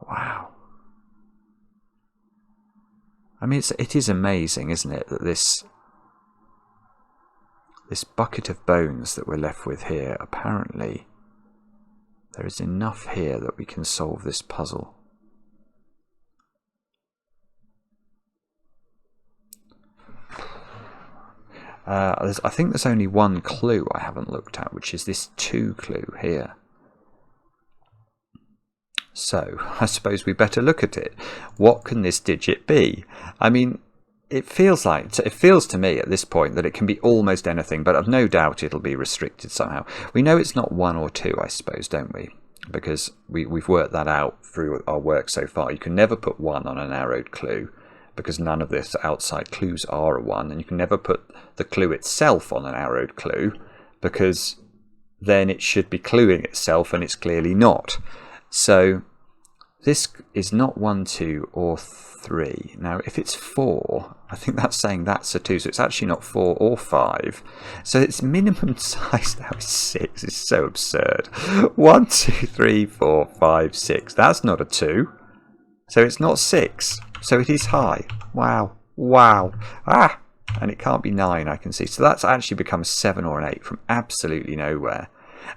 Wow. I mean, it is amazing, isn't it, that this bucket of bones that we're left with here, apparently there is enough here that we can solve this puzzle. I think there's only one clue I haven't looked at, which is this 2 clue here. So, I suppose we better look at it. What can this digit be? I mean, it feels to me at this point that it can be almost anything, but I've no doubt it'll be restricted somehow. We know it's not 1 or 2, I suppose, don't we? Because we've worked that out through our work so far. You can never put 1 on an arrowed clue, because none of this outside clues are a 1, and you can never put the clue itself on an arrowed clue, because then it should be cluing itself, and it's clearly not. So this is not 1, 2, or 3. Now, if it's 4, I think that's saying that's a 2, so it's actually not 4 or 5. So its minimum size now is 6. It's so absurd. 1, 2, 3, 4, 5, 6. That's not a 2. So it's not 6. So it is high. Wow. Wow. Ah! And it can't be 9, I can see. So that's actually become a 7 or an 8 from absolutely nowhere.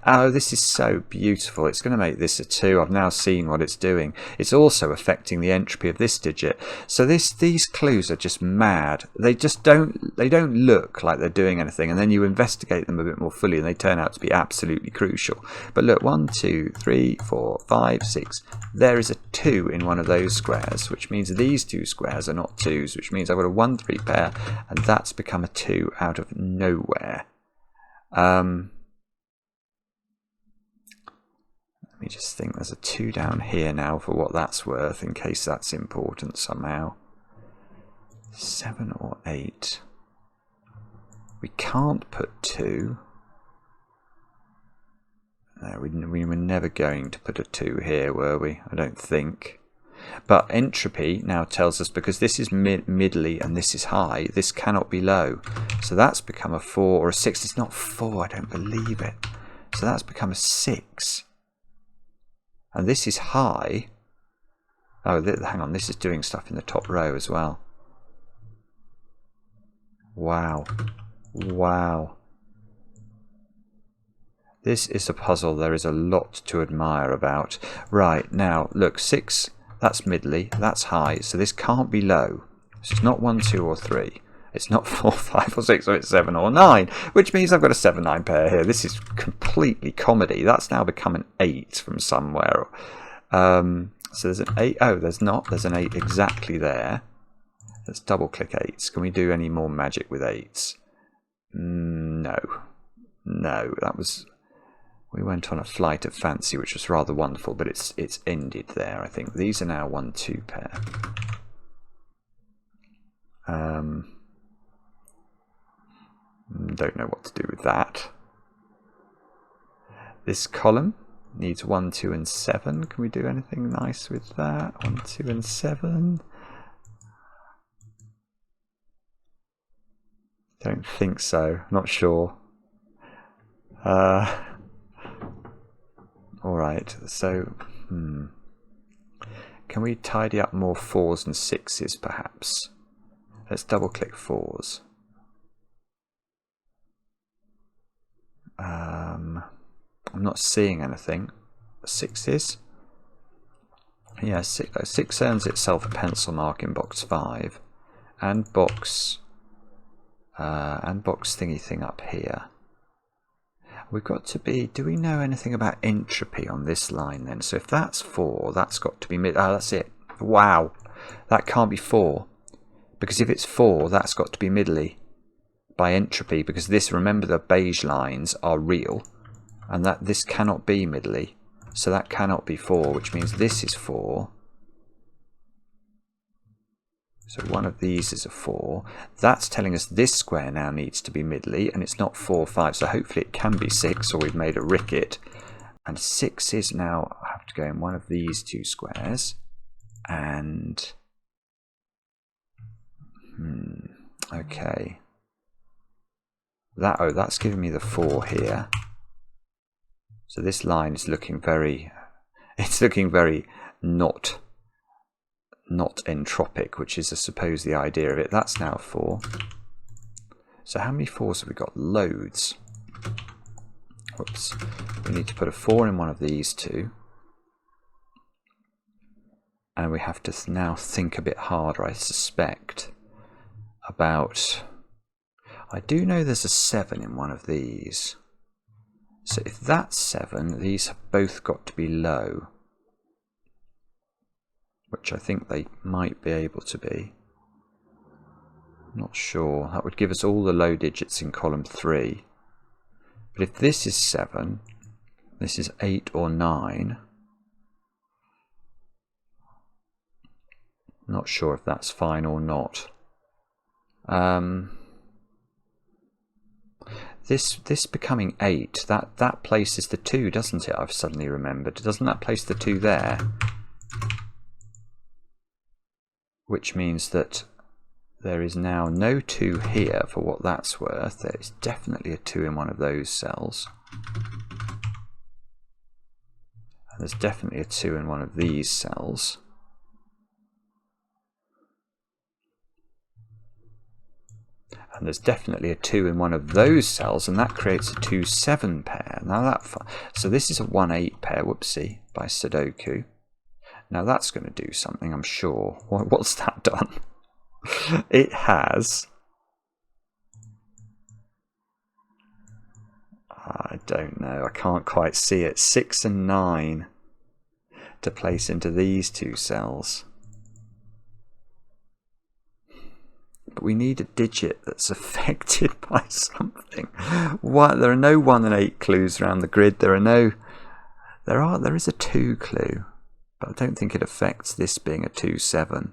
Oh, this is so beautiful. It's going to make this a 2. I've now seen what it's doing. It's also affecting the entropy of this digit. So these clues are just mad. They don't look like they're doing anything, and then you investigate them a bit more fully and they turn out to be absolutely crucial. But look, 1, 2, 3, 4, 5, 6. There is a 2 in one of those squares, which means these 2 squares are not 2s, which means I've got a 1, 3 pair, and that's become a 2 out of nowhere. Let me just think, there's a 2 down here now for what that's worth, in case that's important somehow. 7 or 8. We can't put 2. No, we were never going to put a 2 here, were we? I don't think. But entropy now tells us, because this is middly and this is high, this cannot be low. So that's become a 4 or a 6. It's not 4, I don't believe it. So that's become a 6. And this is high. Oh, hang on, this is doing stuff in the top row as well. Wow. Wow. This is a puzzle there is a lot to admire about. Right, now, look, 6, that's middly, that's high, so this can't be low. So it's not 1, 2, or 3. It's not 4, 5, or 6, or it's 7 or 9, which means I've got a 7, 9 pair here. This is completely comedy. That's now become an 8 from somewhere. So there's an 8. Oh, there's not. There's an 8 exactly there. Let's double click 8s. Can we do any more magic with 8s? No. No, that was... We went on a flight of fancy, which was rather wonderful, but it's ended there, I think. These are now 1, 2 pair. Don't know what to do with that. This column needs 1, 2, and 7. Can we do anything nice with that? 1, 2, and 7. Don't think so. Not sure. Alright, so can we tidy up more 4s and 6s perhaps? Let's double click 4s. I'm not seeing anything. 6s. Yeah, 6 earns itself a pencil mark in box 5, and box thingy thing up here. We've got to be. Do we know anything about entropy on this line then? So if that's 4, that's got to be mid. Oh, that's it. Wow, that can't be 4, because if it's 4, that's got to be middly by entropy. Because this, remember, the beige lines are real, and that this cannot be middly. So that cannot be 4, which means this is 4. So one of these is a 4. That's telling us this square now needs to be middly, and it's not 4, 5. So hopefully it can be 6, or we've made a ricket. And 6 is now, I have to go in one of these 2 squares. And okay. That's giving me the 4 here. So this line is looking very, it's looking very not entropic, which is I suppose the idea of it. That's now 4. So how many 4s have we got? Loads. Whoops. We need to put a 4 in one of these 2. And we have to now think a bit harder, I suspect, about... I do know there's a 7 in one of these. So if that's 7, these have both got to be low, which I think they might be able to be. Not sure. That would give us all the low digits in column 3. But if this is 7, this is 8 or 9. Not sure if that's fine or not. This becoming 8, that places the 2, doesn't it? I've suddenly remembered. Doesn't that place the 2 there? Which means that there is now no 2 here for what that's worth. There is definitely a 2 in one of those cells. And there's definitely a 2 in one of these cells. And there's definitely a 2 in one of those cells, and that creates a 2-7 pair. Now so this is a 1-8 pair, whoopsie, by sudoku. Now that's going to do something, I'm sure. What's that done? It has... I don't know, I can't quite see it. 6 and 9 to place into these 2 cells. But we need a digit that's affected by something. There are no 1 and 8 clues around the grid. There is a 2 clue, but I don't think it affects this being a 2-7.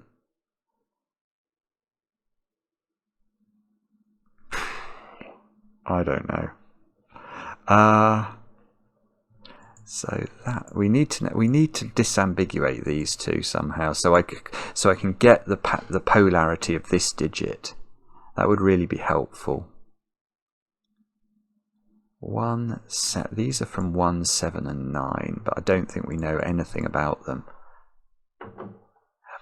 I don't know. So that we need to disambiguate these 2 somehow, so I can get the polarity of this digit. That would really be helpful. These are from 1, 7 and 9, but I don't think we know anything about them.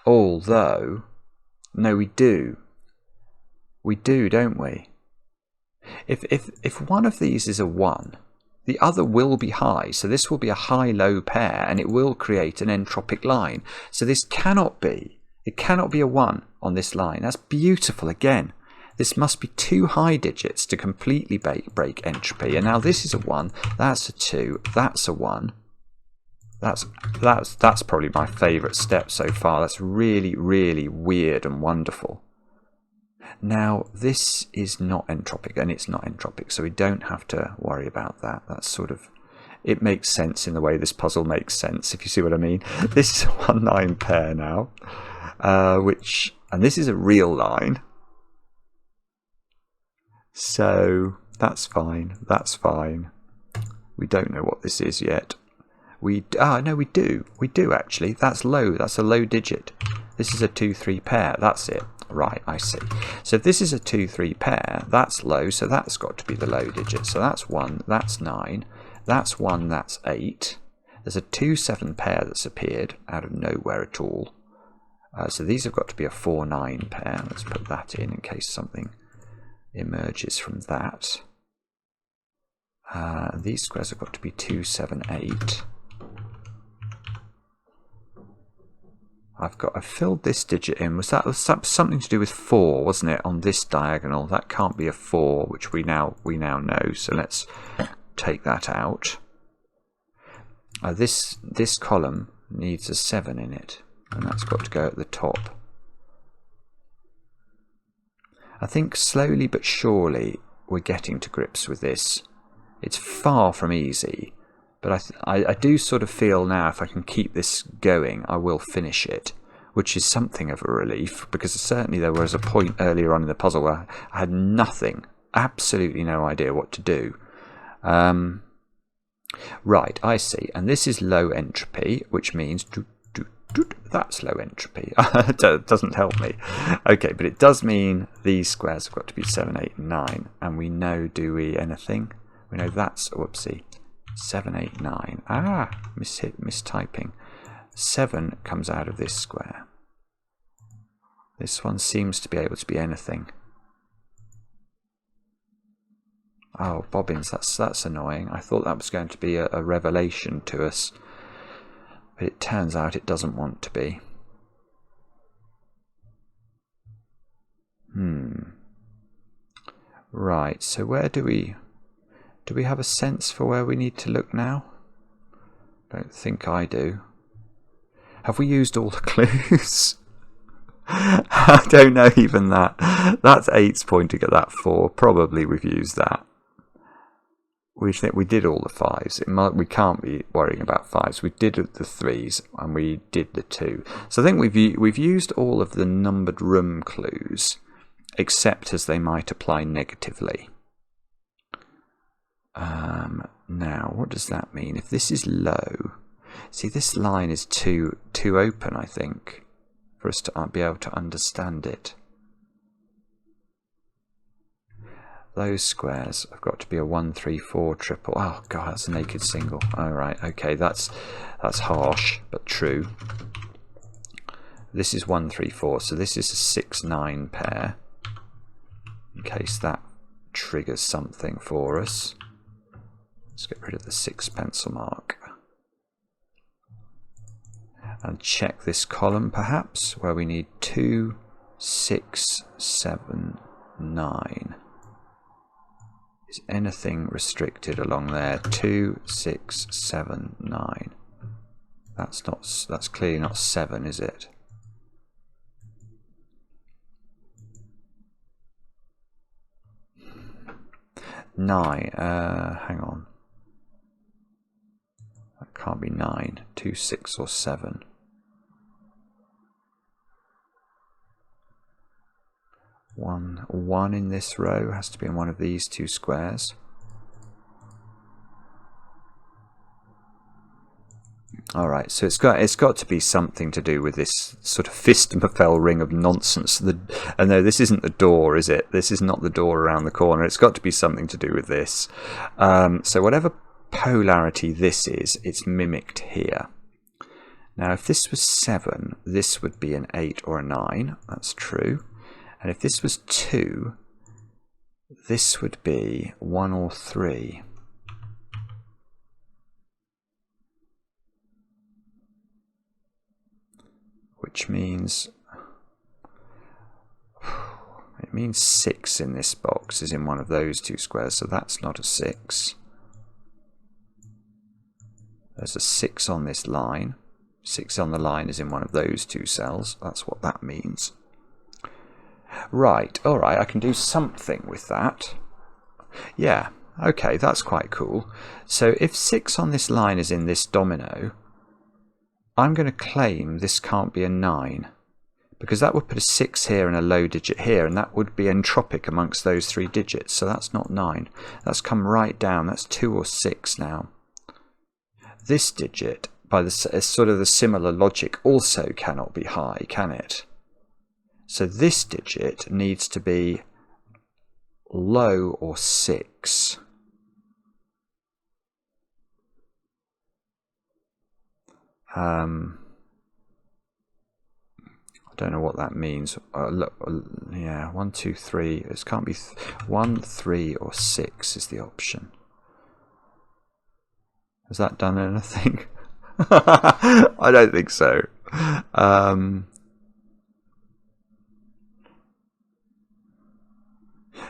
Although, no, we do. We do, don't we? If one of these is a 1, the other will be high, so this will be a high-low pair, and it will create an entropic line. So this cannot be a 1 on this line. That's beautiful again. This must be 2 high digits to completely break entropy. And now this is a 1, that's a 2, that's a 1. That's probably my favourite step so far. That's really, really weird and wonderful. Now this is not entropic, and it's not entropic, so we don't have to worry about that. That's sort of, it makes sense in the way this puzzle makes sense, if you see what I mean. This is a 1-9 pair now, and this is a real line, so that's fine. That's fine. We don't know what this is yet. No, we do actually. That's low. That's a low digit. This is a 2-3 pair. That's it. Right, I see. So if this is a 2-3 pair, that's low, so that's got to be the low digit. So that's 1, that's 9, that's 1, that's 8. There's a 2-7 pair that's appeared out of nowhere at all. So these have got to be a 4-9 pair. Let's put that in case something emerges from that. These squares have got to be 2, 7, 8. I've filled this digit in. Was that something to do with 4, wasn't it, on this diagonal? That can't be a 4, which we now know. So let's take that out. This column needs a 7 in it, and that's got to go at the top. I think slowly but surely we're getting to grips with this. It's far from easy, but I do sort of feel now if I can keep this going, I will finish it, which is something of a relief, because certainly there was a point earlier on in the puzzle where I had nothing, absolutely no idea what to do. Right, I see, and this is low entropy, which means that's low entropy. It doesn't help me. Okay, but it does mean these squares have got to be 7, 8, and 9, and we know, do we, anything? We know that's, whoopsie, 7, 8, 9. Mistyping. 7 comes out of this square. This one seems to be able to be anything. Oh, bobbins, that's annoying. I thought that was going to be a revelation to us, but it turns out it doesn't want to be. Right, so where do we have a sense for where we need to look now? Don't think I do. Have we used all the clues? I don't know even that. That's 8's pointing at that 4. Probably we've used that. We think we did all the 5s. We can't be worrying about 5s. We did the 3s and we did the 2. So I think we've used all of the numbered room clues, except as they might apply negatively. Now, what does that mean? If this is low, see, this line is too open, I think, for us to be able to understand it. Those squares have got to be a 1, 3, 4 triple. Oh god, that's a naked single. Alright, okay, that's harsh, but true. This is 1, 3, 4, so this is a 6, 9 pair. In case that triggers something for us. Let's get rid of the 6 pencil mark. And check this column perhaps, where we need 2, 6, 7, 9. Is anything restricted along there? 2, 6, 7, 9. That's clearly not 7, is it? Nine. Hang on. That can't be 9. 2, 6, or 7. One in this row has to be in one of these 2 squares. Alright, so it's got to be something to do with this sort of Fistmafel ring of nonsense. And no, this isn't the door, is it? This is not the door around the corner. It's got to be something to do with this. So whatever polarity this is, it's mimicked here. Now if this was 7, this would be an 8 or a 9. That's true. And if this was 2, this would be 1 or 3. Which means, it means 6 in this box is in one of those 2 squares, so that's not a 6. There's a 6 on this line. 6 on the line is in one of those 2 cells. That's what that means. Right, alright, I can do something with that. Yeah, okay, that's quite cool. So if 6 on this line is in this domino, I'm going to claim this can't be a 9, because that would put a 6 here and a low digit here, and that would be entropic amongst those 3 digits, so that's not 9. That's come right down, that's 2 or 6 now. This digit, by the sort of the similar logic, also cannot be high, can it? So this digit needs to be low or 6. I don't know what that means. Yeah, 1, 2, 3. It can't be 1, 3, or 6 is the option. Has that done anything? I don't think so.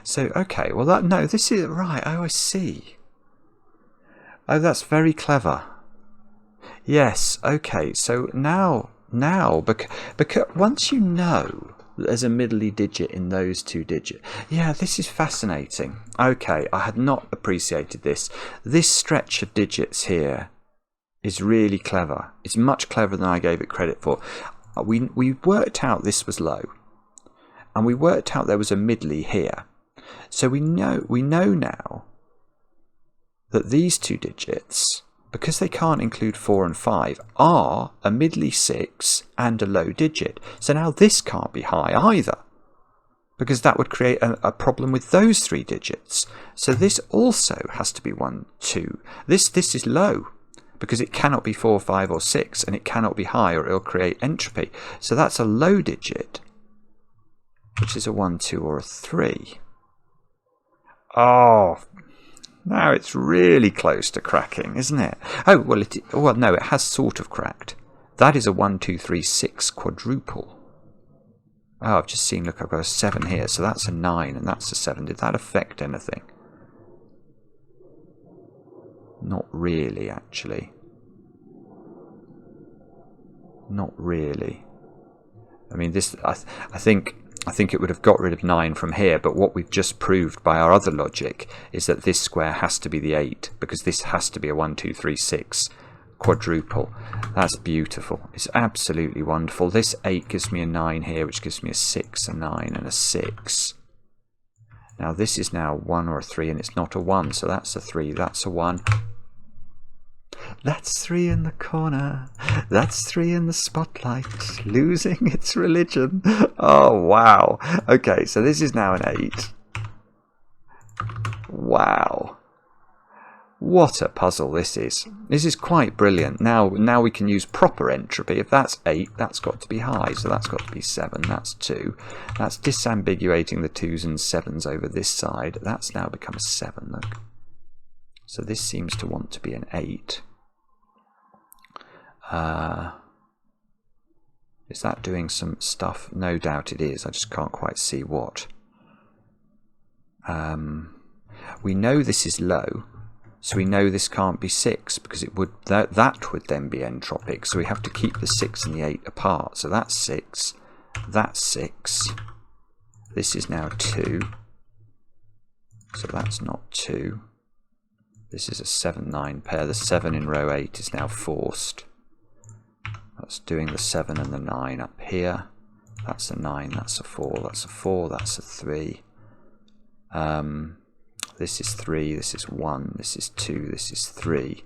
So, okay, well, no, this is right. Oh, I see. Oh, that's very clever. Yes, okay, so now, because once you know that there's a middly digit in those two digits, yeah, this is fascinating. Okay, I had not appreciated this. This stretch of digits here is really clever. It's much cleverer than I gave it credit for. We worked out this was low, and we worked out there was a middly here. So we know now that these two digits, because they can't include 4 and 5, are a middly 6 and a low digit. So now this can't be high either, because that would create a problem with those 3 digits. So this also has to be 1, 2. This is low, because it cannot be 4, 5 or 6, and it cannot be high or it'll create entropy. So that's a low digit, which is a 1, 2 or a 3. Oh, now it's really close to cracking, isn't it? Oh, well, no, it has sort of cracked. That is a 1, 2, 3, 6 quadruple. Oh, I've just seen, look, I've got a 7 here, so that's a 9 and that's a 7. Did that affect anything? Not really, actually. Not really. I mean, this, I think it would have got rid of 9 from here, but what we've just proved by our other logic is that this square has to be the 8, because this has to be a 1, 2, 3, 6 quadruple. That's beautiful. It's absolutely wonderful. This 8 gives me a 9 here, which gives me a 6, a 9 and a 6. Now this is now 1 or a 3, and it's not a 1, so that's a 3, that's a 1. That's 3 in the corner. That's 3 in the spotlight, losing its religion. Oh, wow. Okay, so this is now an 8. Wow. What a puzzle this is. This is quite brilliant. Now we can use proper entropy. If that's 8, that's got to be high, so that's got to be 7. That's 2. That's disambiguating the 2s and 7s over this side. That's now become a 7, look. So this seems to want to be an 8. Is that doing some stuff? No doubt it is. I just can't quite see what. We know this is low, so we know this can't be 6, because it would that would then be entropic. So we have to keep the 6 and the 8 apart. So that's 6. That's 6. This is now 2. So that's not 2. This is a 7-9 pair. The 7 in row 8 is now forced. That's doing the 7 and the 9 up here. That's a 9, that's a 4, that's a 4, that's a 3. This is 3, this is 1, this is 2, this is 3.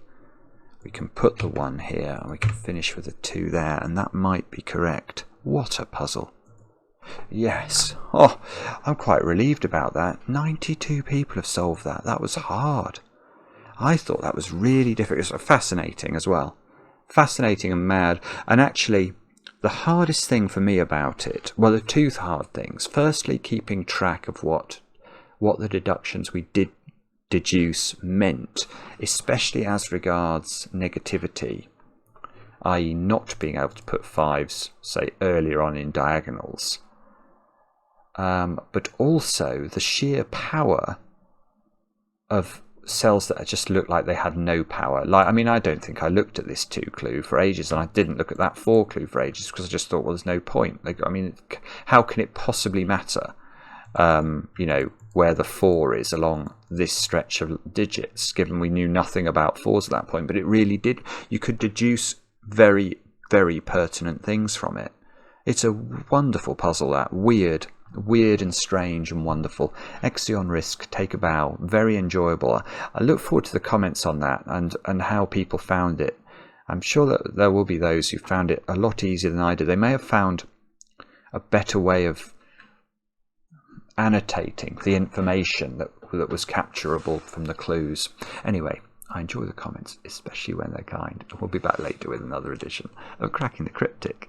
We can put the 1 here and we can finish with a 2 there, and that might be correct. What a puzzle. Yes. Oh, I'm quite relieved about that. 92 people have solved that. That was hard. I thought that was really difficult. It's fascinating as well. Fascinating and mad. And actually, the hardest thing for me about it, well, there are 2 hard things. Firstly, keeping track of what the deductions we did deduce meant, especially as regards negativity, i.e. not being able to put 5s, say, earlier on in diagonals. But also the sheer power of cells that just looked like they had no power. Like, I mean, I don't think I looked at this 2 clue for ages, and I didn't look at that 4 clue for ages, because I just thought, well, there's no point. Like, I mean, how can it possibly matter, you know, where the 4 is along this stretch of digits, given we knew nothing about 4s at that point? But it really did. You could deduce very, very pertinent things from it. It's a wonderful puzzle, that. Weird and strange and wonderful. XeonRisq, take a bow. Very enjoyable. I look forward to the comments on that and how people found it. I'm sure that there will be those who found it a lot easier than I did. They may have found a better way of annotating the information that was capturable from the clues. Anyway, I enjoy the comments, especially when they're kind. We'll be back later with another edition of Cracking the Cryptic.